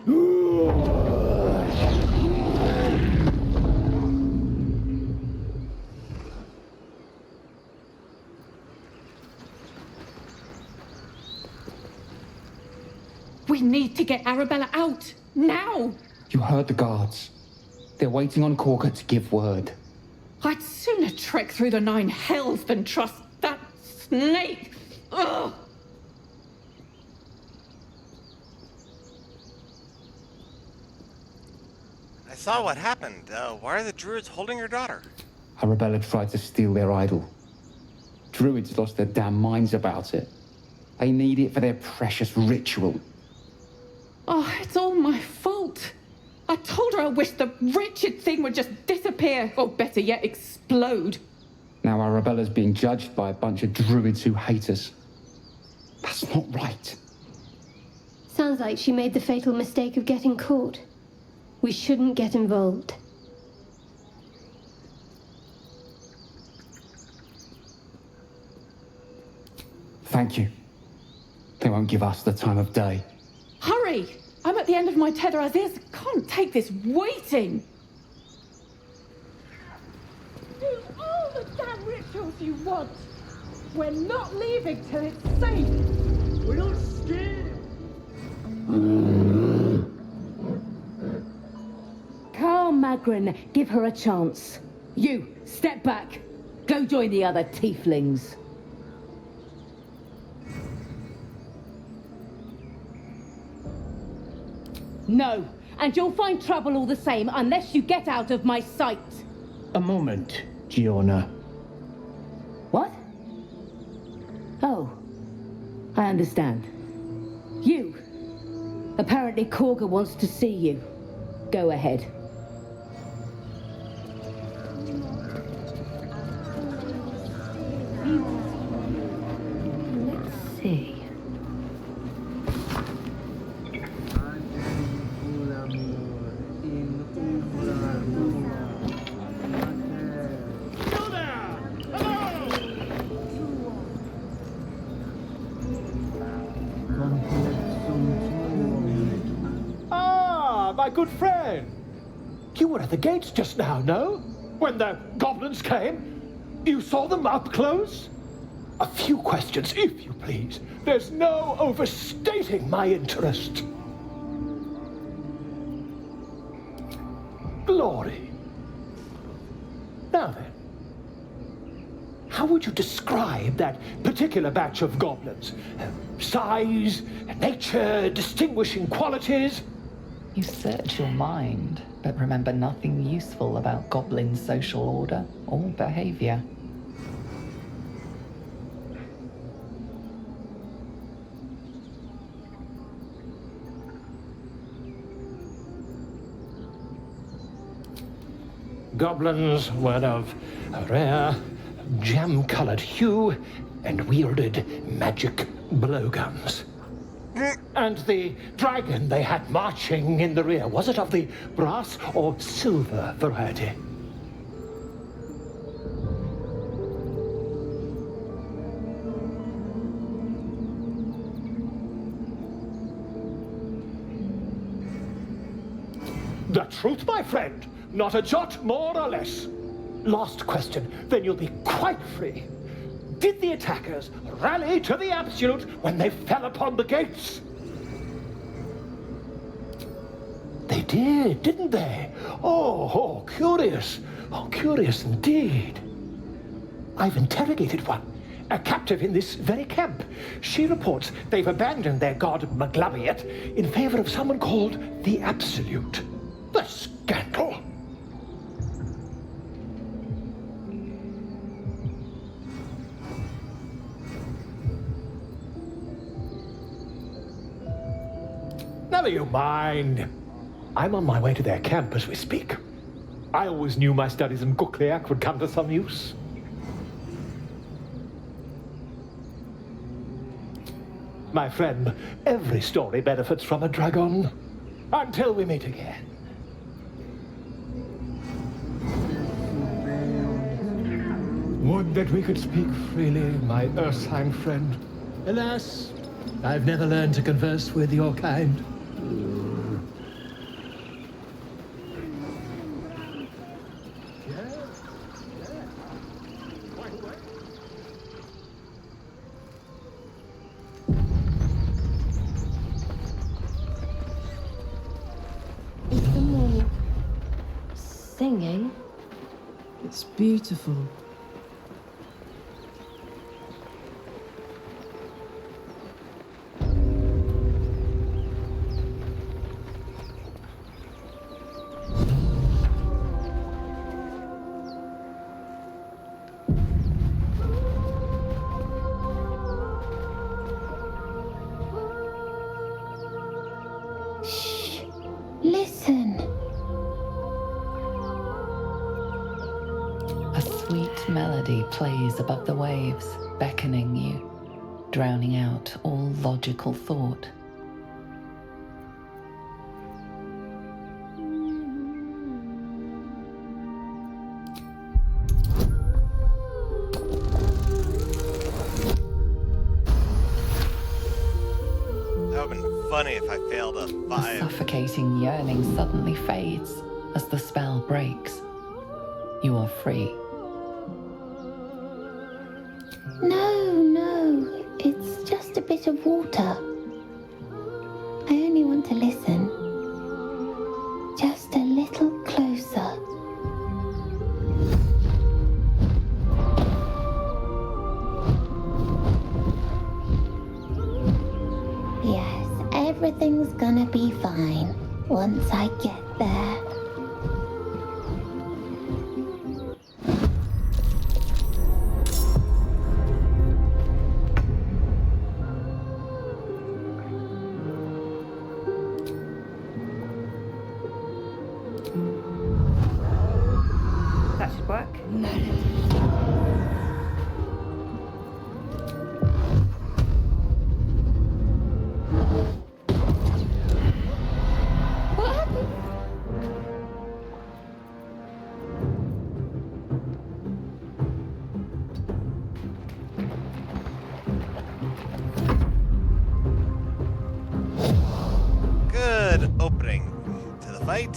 We need to get Arabella out, now! You heard the guards. They're waiting on Korga to give word. I'd sooner trek through the 9 hells than trust that snake! Ugh! saw what happened. Why are the druids holding your daughter? Arabella tried to steal their idol. Druids lost their damn minds about it. They need it for their precious ritual. Oh, it's all my fault. I told her I wished the wretched thing would just disappear, or better yet, explode. Now Arabella's being judged by a bunch of druids who hate us. That's not right. Sounds like she made the fatal mistake of getting caught. We shouldn't get involved. Thank you. They won't give us the time of day. Hurry! I'm at the end of my tether as is. Can't take this waiting. Do all the damn rituals you want. We're not leaving till it's safe. We're not scared. Carl Magrin, give her a chance. You, step back. Go join the other tieflings. No, and you'll find trouble all the same unless you get out of my sight. A moment, Giona. What? Oh, I understand. You. Apparently Korga wants to see you. Go ahead. Let's see. My good friend. You were at the gates just now, no? When the goblins came? You saw them up close? A few questions, if you please. There's no overstating my interest. Glory. Now then, how would you describe that particular batch of goblins? Size, nature, distinguishing qualities? You search your mind, but remember nothing useful about goblin social order or behavior. Goblins were of a rare, jam-colored hue and wielded magic blowguns. And the dragon they had marching in the rear, was it of the brass or silver variety? The truth, my friend. Not a jot more or less. Last question, then you'll be quite free. Did the attackers rally to the absolute when they fell upon the gates? They did, didn't they? Oh, curious. Oh, curious indeed. I've interrogated one, a captive in this very camp. She reports they've abandoned their god Maglabiet in favor of someone called the Absolute. The scandal! Never you mind. I'm on my way to their camp as we speak. I always knew my studies in Gukliak would come to some use. My friend, every story benefits from a dragon. Until we meet again. Would that we could speak freely, my Ursheim friend. Alas, I've never learned to converse with your kind. Is someone singing? It's beautiful. plays above the waves, beckoning you, drowning out all logical thought. That would have been funny if I failed a The 5. suffocating yearning suddenly fades as the spell breaks. You are free. No, it's just a bit of water. I only want to listen. Just a little closer. Yes, everything's gonna be fine once I get there. That should work. What happened? Good opening to the fight.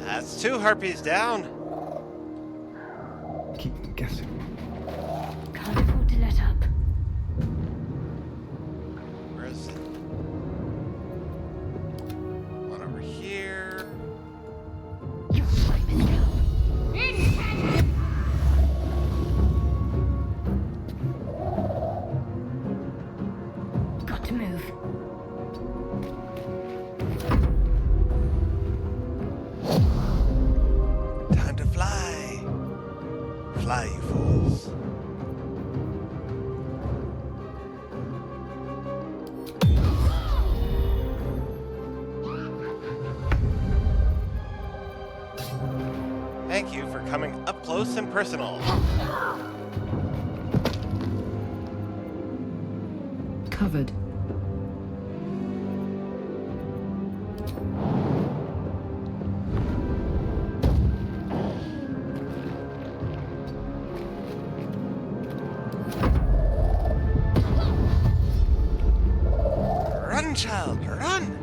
That's 2 harpies down. Keep them guessing. Can't afford to let up. Where's it? One over here. Your time is come. Got to move. Time to fly. Fly, you fools. Thank you for coming up close and personal. Covered. Run, child, run!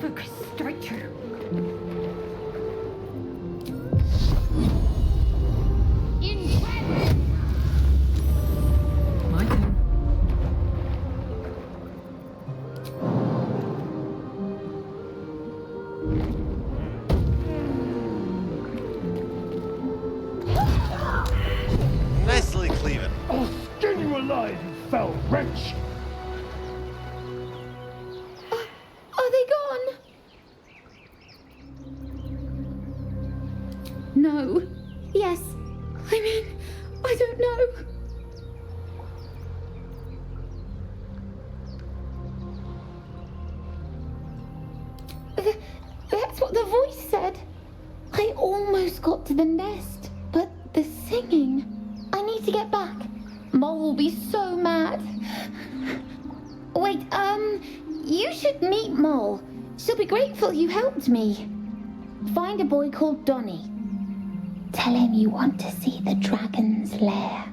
Focus straight through. My turn. Nicely cleaving. I'll skin you alive, you foul wretch! Are they gone? No. Yes. I mean, I don't know. That's what the voice said. I almost got to the nest, but the singing. I need to get back. Mole will be so mad. Wait, you should meet Mole. She'll be grateful you helped me. Find a boy called Donny. Tell him you want to see the dragon's lair.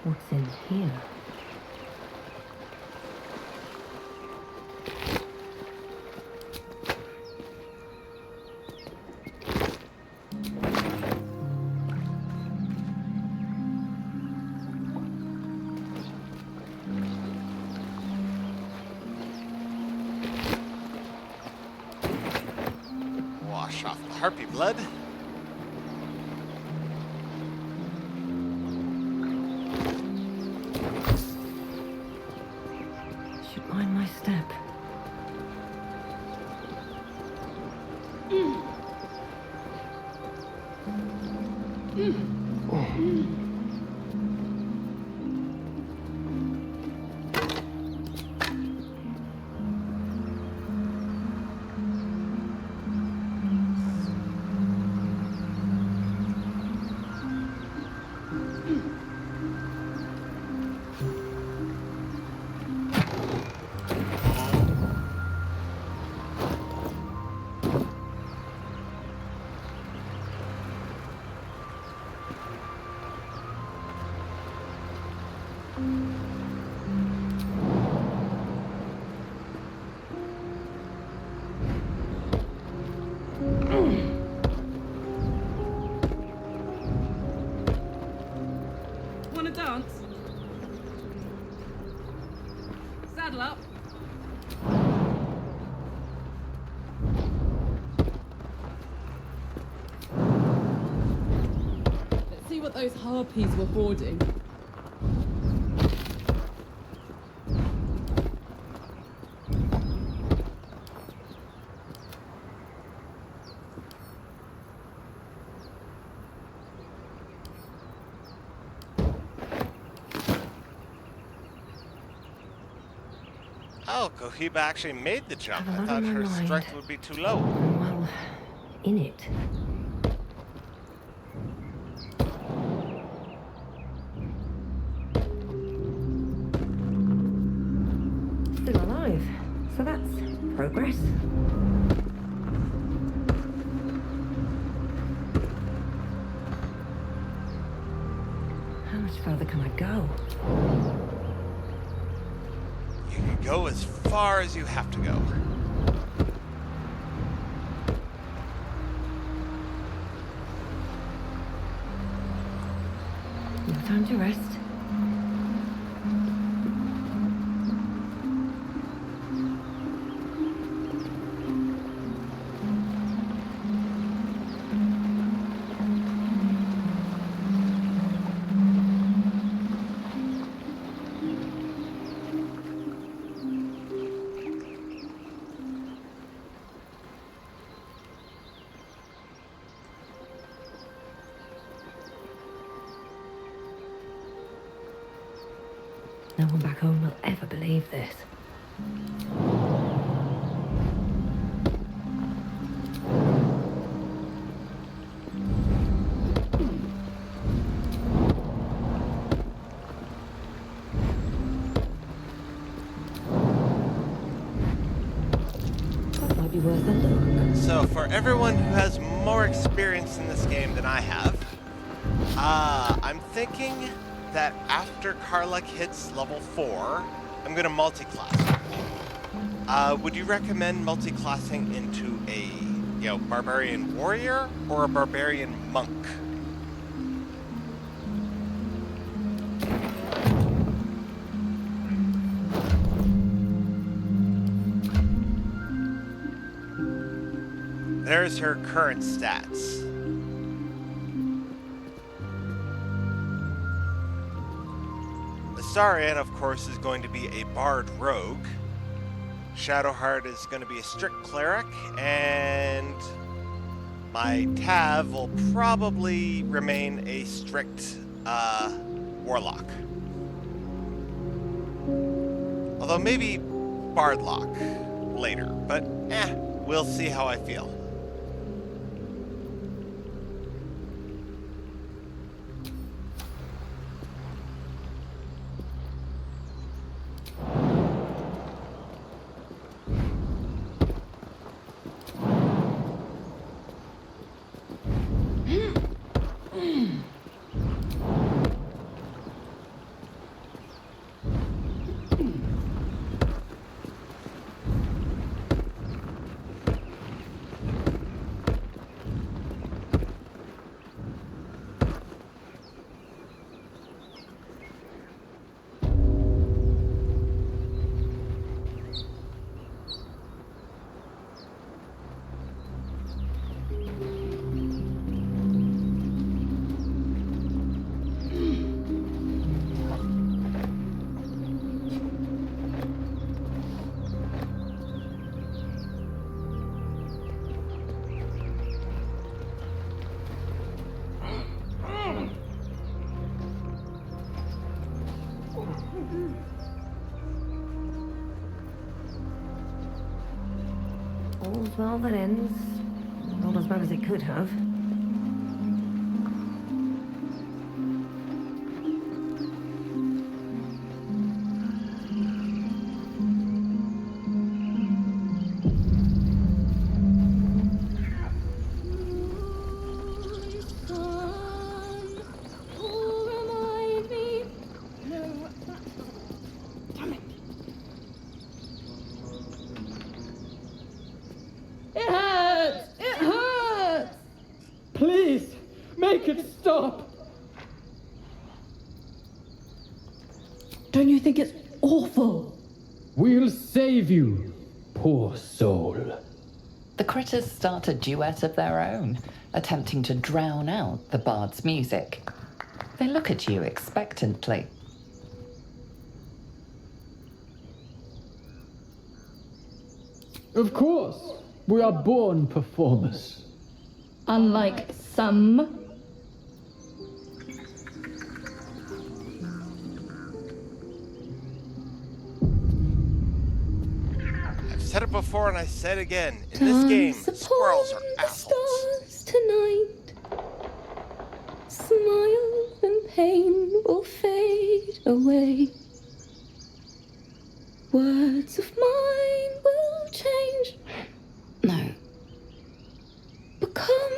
What's in here? Wash off the harpy blood. Should mind my step. Wanna dance? Saddle up. Let's see what those harpies were hoarding. Oh, Cohiba actually made the jump. Have a I lot thought on my her mind. strength would be too low. Well, in it. Still alive, so that's progress. How much further can I go? You can go as far as you have to go. No time to rest. No one back home will ever believe this. That might be worth a look. So, for everyone who has more experience in this game than I have, I'm thinking that after Karlach hits level 4, I'm going to multi-class. Would you recommend multi-classing into a, barbarian warrior or a barbarian monk? There's her current stats. Astarion, of course, is going to be a bard rogue. Shadowheart is going to be a strict cleric, and my Tav will probably remain a strict warlock. Although maybe bardlock later, but we'll see how I feel. All's well that ends. Not as bad as it could have. It hurts! It hurts! Please, make it stop! Don't you think it's awful? We'll save you, poor soul. The critters start a duet of their own, attempting to drown out the bard's music. They look at you expectantly. Of course, we are born performers. Unlike some. I've said it before and I said it again. In this game, squirrels are assholes. Tonight, smile and pain will fade away. Words of mine will change. No. Become.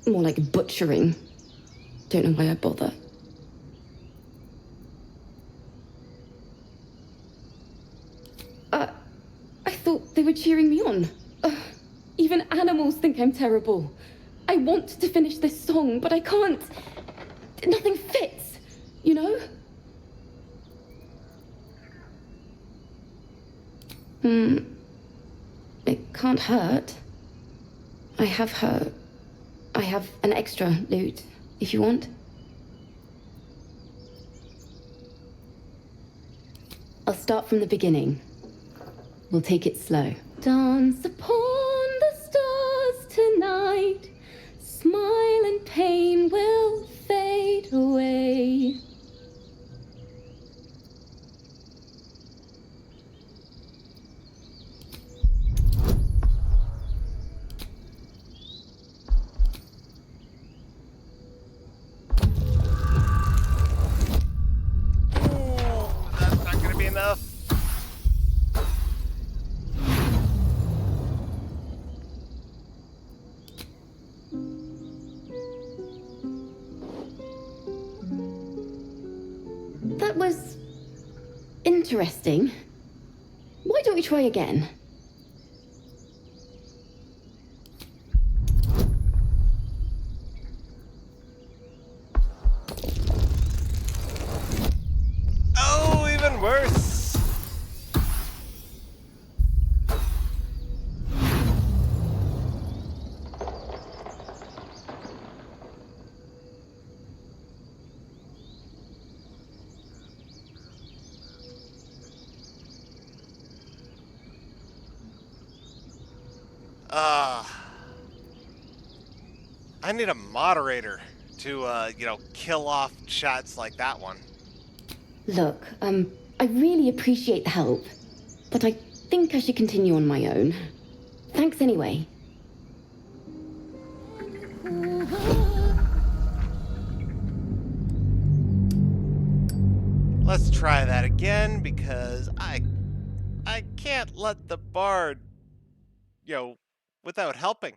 More like butchering. Don't know why I bother. I thought they were cheering me on. Even animals think I'm terrible. I want to finish this song, but I can't. Nothing fits, you know? It can't hurt. I have an extra lute, if you want. I'll start from the beginning. We'll take it slow. Dance upon the stars tonight. Smile and pain will fade away. That's not gonna be enough. That was interesting. Why don't we try again? Oh, even worse. I need a moderator to, kill off chats like that one. Look, I really appreciate the help, but I think I should continue on my own. Thanks anyway. Let's try that again because I can't let the bard, without helping.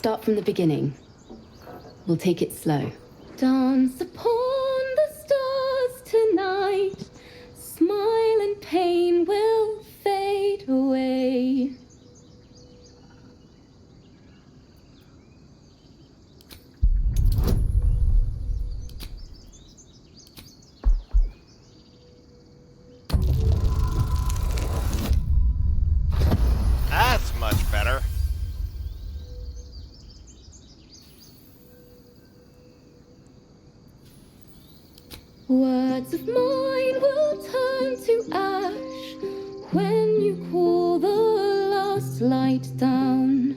start from the beginning. We'll take it slow. Dance upon the stars tonight. Smile and pain will fade away. That's much better. Words of mine will turn to ash when you call the last light down.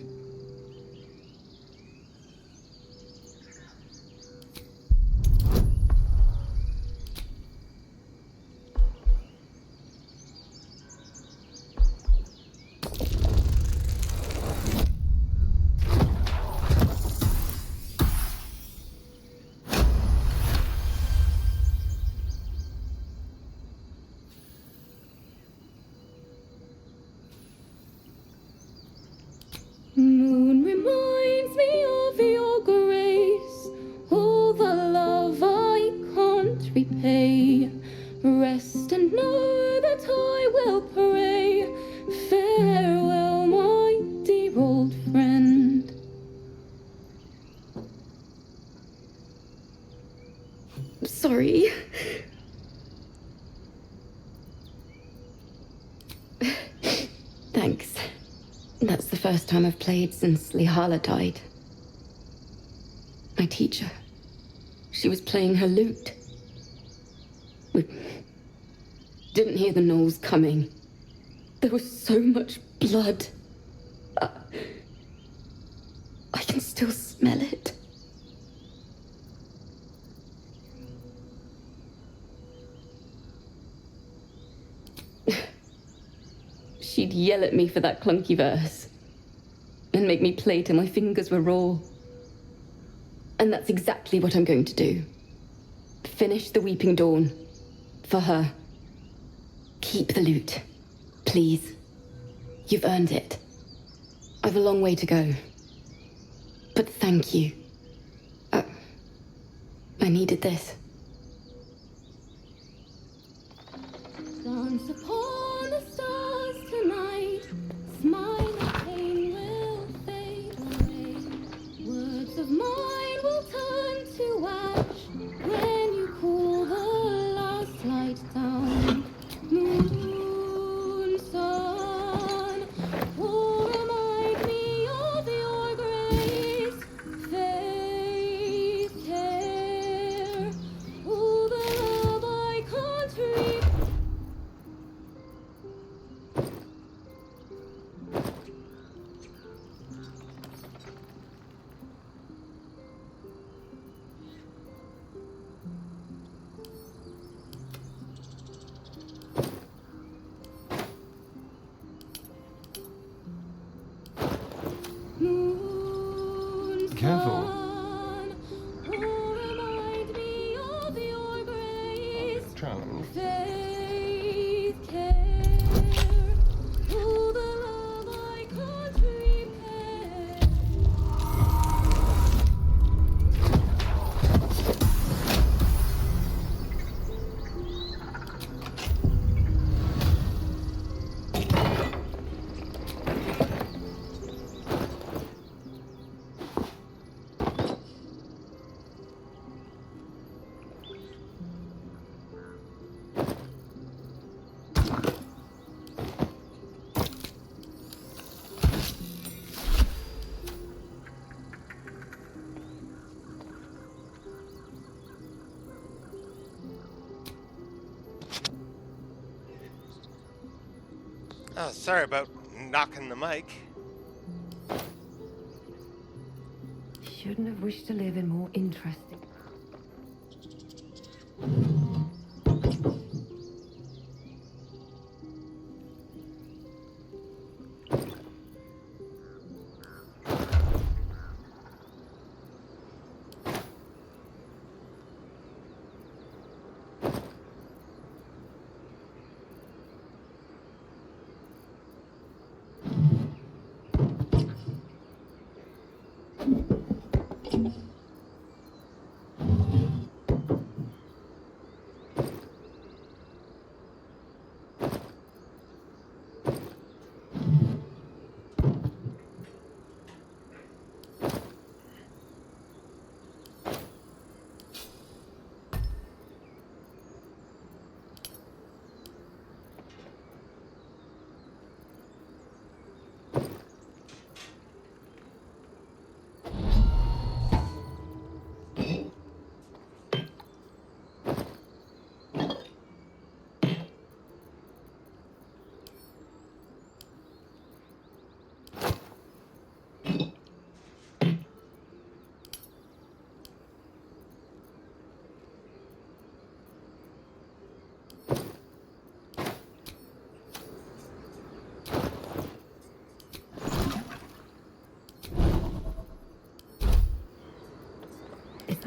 Moon reminds me of your grace, all the love I can't repay. Rest and know that I will pray. Farewell, my dear old friend. Sorry. Thanks. That's the first time I've played since Lihala died. My teacher. She was playing her lute. We didn't hear the gnolls coming. There was so much blood. I can still smell it. She'd yell at me for that clunky verse and make me play till my fingers were raw. And that's exactly what I'm going to do. Finish the Weeping Dawn. For her. Keep the lute. Please. You've earned it. I've a long way to go. But thank you. I needed this. Dance upon the stars tonight. Smile and pain will fade away. Words of mine will turn to ash when you call the last light down. Moon, sun, will remind me of your grace. Faith, care, all the love I can't read. Careful. Challenge. Faith, care, all the love I can't repay. Oh, sorry about knocking the mic. Shouldn't have wished to live in more interesting.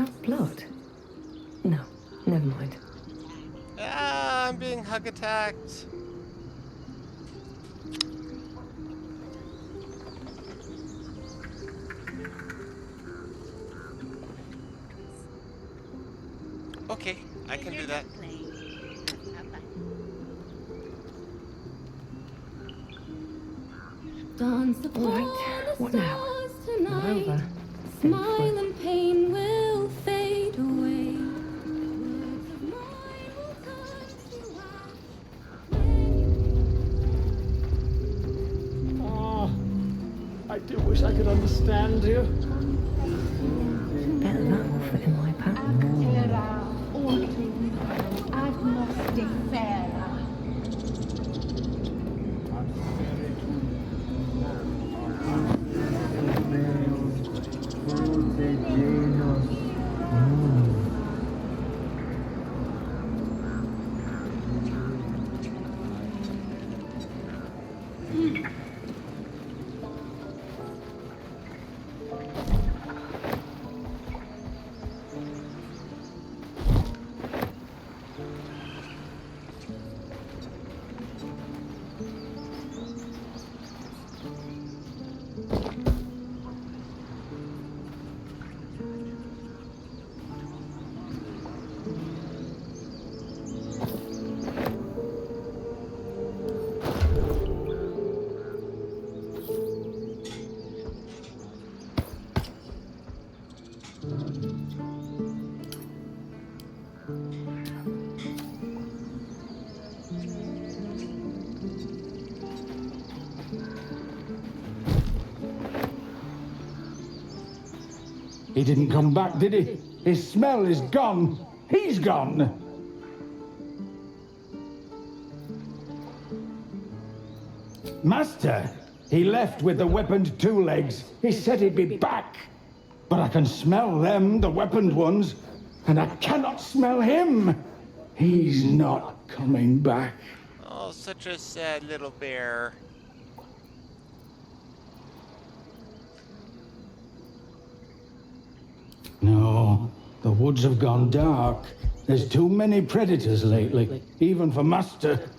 that blood? No, never mind. Ah, I'm being hug attacked. Okay, I can do that. Dance upon Right, the what now? stars Not tonight. over. Smile and pain will fade away. Oh, I do wish I could understand you. Better that will fit in my pack. Agnostic Fera. He didn't come back, did he? His smell is gone. He's gone. Master, he left with the weaponed two legs. He said he'd be back. But I can smell them, the weaponed ones, and I cannot smell him. He's not coming back. Oh, such a sad little bear. No, the woods have gone dark. There's too many predators lately, even for Master.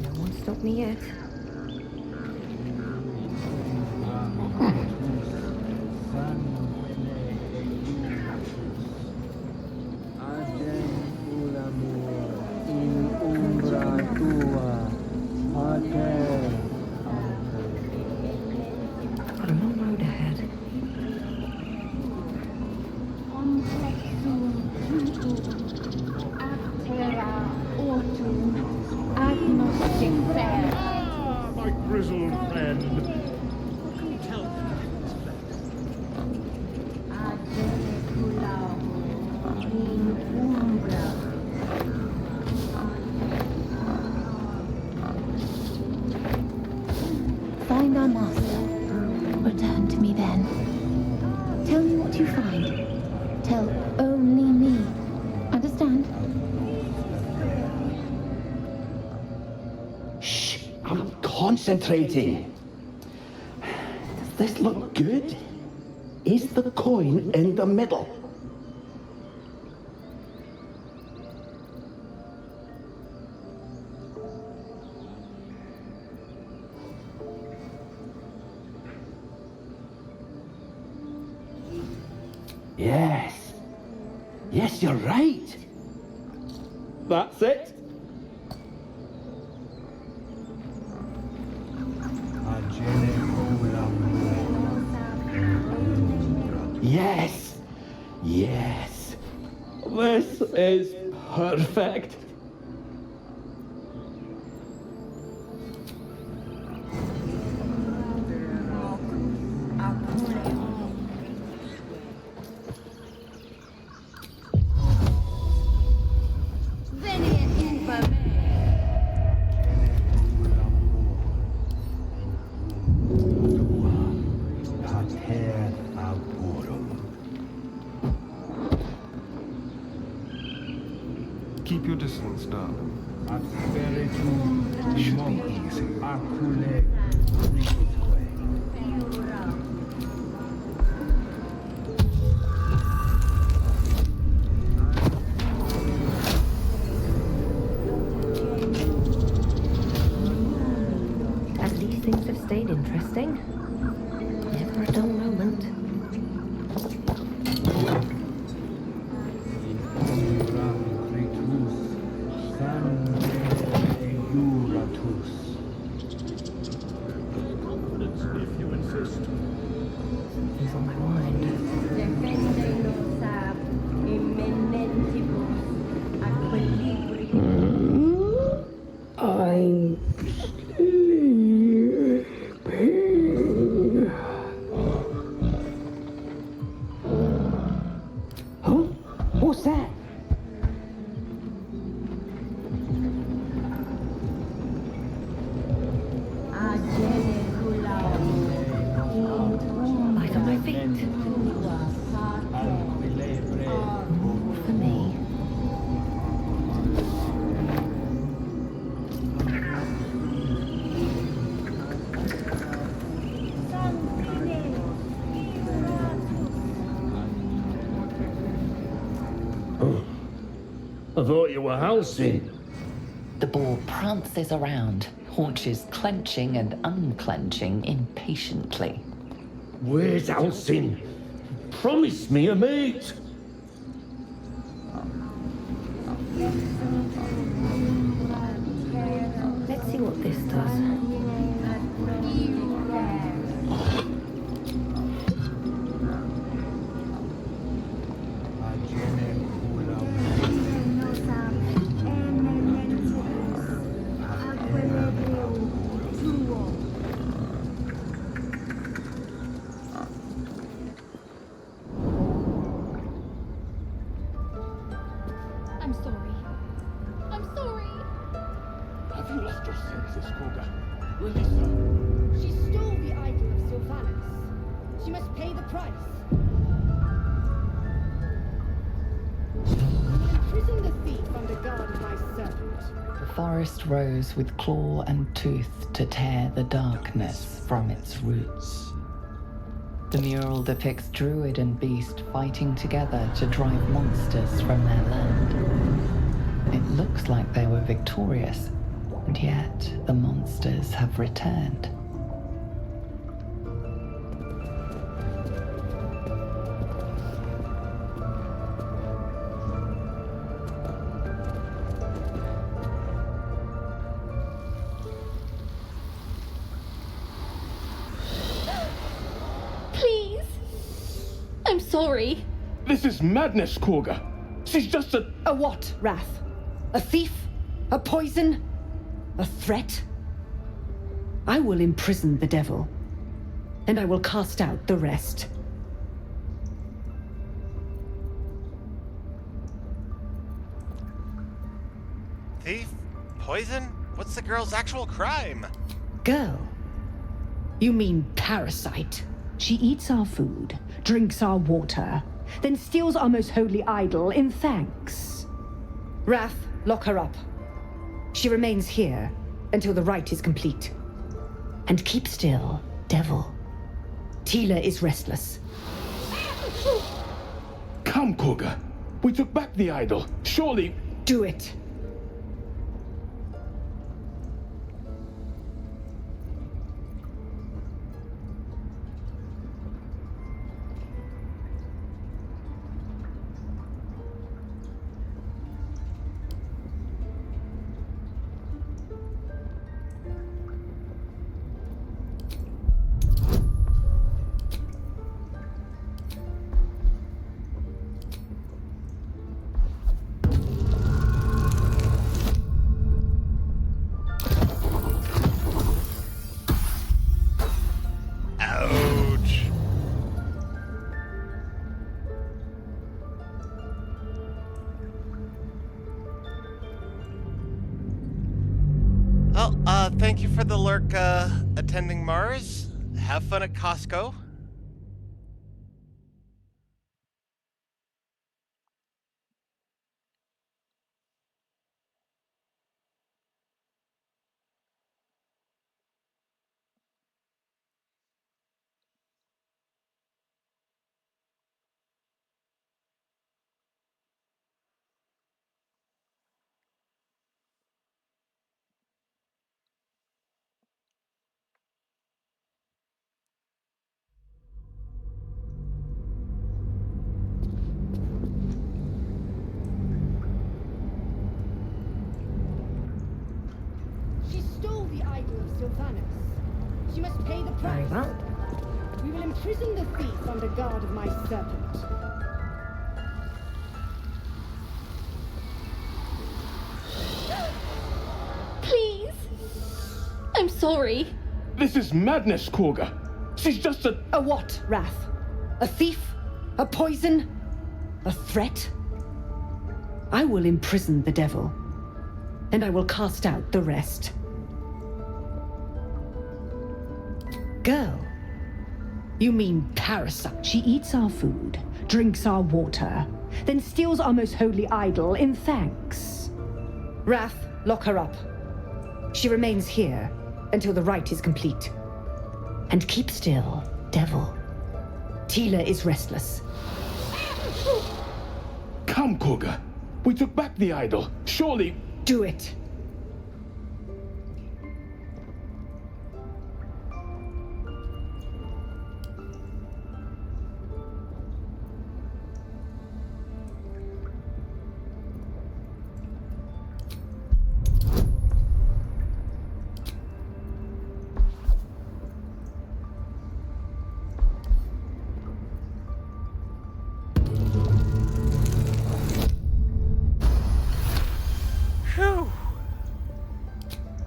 No one stopped me yet. Got a long road ahead. Agnostic Fera. Ah, my grizzled friend. Find our master. Return to me then. Tell me what you find. Tell only me. Understand? Shh, I'm concentrating. Does this look good? Is the coin in the middle? Yes. Yes, you're right. That's it. Yes. Yes. This is perfect. Keep your distance, darling. Should be easy. At least things have stayed interesting. Never a dull moment. Something's on my mind. I'm sleeping. Huh? What's that? Light on my feet. More for me. I thought you were housing. The boar prances around, haunches clenching and unclenching impatiently. Where's Alcin? Promise me a mate. Let's see what this does. I'm sorry. I'm sorry. Have you lost your senses, Koga? Release her. She stole the idol of Sylvanus. She must pay the price. Imprison the thief under guard of my servant. The forest rose with claw and tooth to tear the darkness from its roots. The mural depicts druid and beast fighting together to drive monsters from their land. It looks like they were victorious, and yet the monsters have returned. Please. I'm sorry. This is madness, Koga. She's just a... A what, Wrath? A thief? A poison? A threat? I will imprison the devil, and I will cast out the rest. Thief? Poison? What's the girl's actual crime? Girl? You mean parasite? She eats our food, drinks our water, then steals our most holy idol in thanks. Wrath, lock her up. She remains here until the rite is complete. And keep still, devil. Tila is restless. Come, Koga. We took back the idol. Surely... Do it. Thank you for the lurk, attending Mars. Have fun at Costco. Sylvanus. She must pay the price. Very well. We will imprison the thief under guard of my serpent. Please. I'm sorry. This is madness, Korga. She's just a... A what, Wrath? A thief? A poison? A threat? I will imprison the devil, and I will cast out the rest. Girl, you mean parasite? She eats our food, drinks our water, then steals our most holy idol in thanks. Wrath, lock her up. She remains here until the rite is complete. And keep still, devil. Tila is restless. Come, Korga. We took back the idol. Surely... Do it.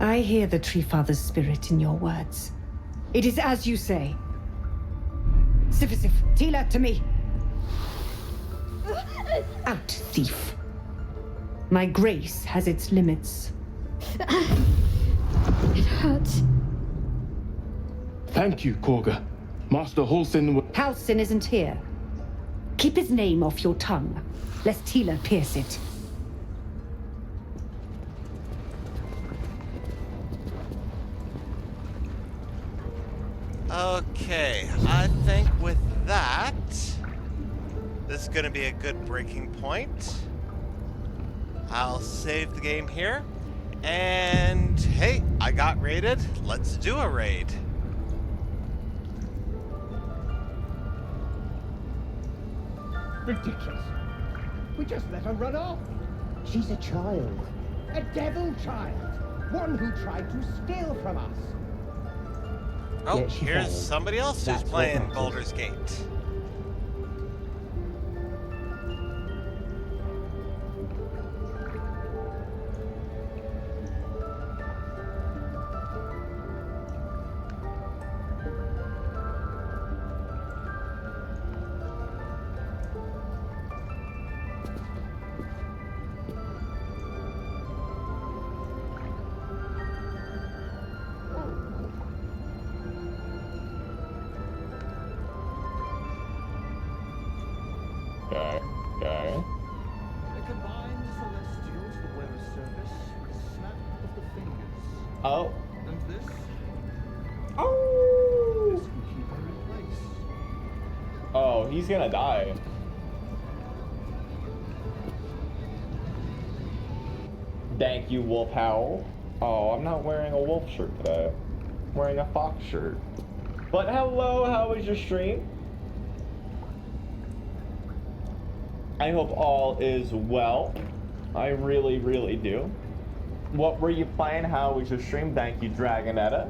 I hear the Tree Father's spirit in your words. It is as you say. Sifisif, Tila, to me. Out, thief. My grace has its limits. It hurts. Thank you, Korga. Master Halsin... Halsin isn't here. Keep his name off your tongue, lest Tila pierce it. Okay, I think with that, this is going to be a good breaking point. I'll save the game here. And hey, I got raided. Let's do a raid. Ridiculous. We just let her run off. She's a child. A devil child. One who tried to steal from us. Oh, Yet she here's failed. somebody else who's That's what playing matters. Baldur's Gate. Okay. The combined celestials will wear a service with a snap of the fingers. Oh. And this? Oh! This can keep her in place. Oh, he's gonna die. Thank you, Wolf Howl. Oh, I'm not wearing a wolf shirt today. I'm wearing a fox shirt. But hello, how was your stream? I hope all is well. I really, really do. What were you playing? How was your stream? Thank you, Dragonetta.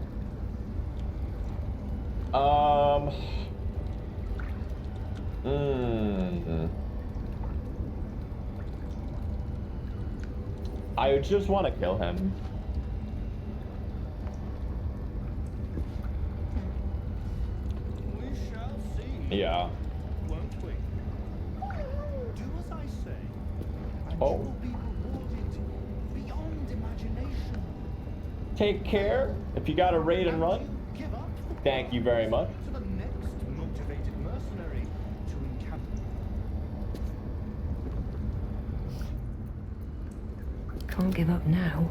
I just want to kill him. We shall see. Yeah. Won't we? Do as I say, and Oh. you will be rewarded beyond imagination. Take care. If you got a raid and run, Give up thank you very much. to the next motivated mercenary to encamp. Can't give up now.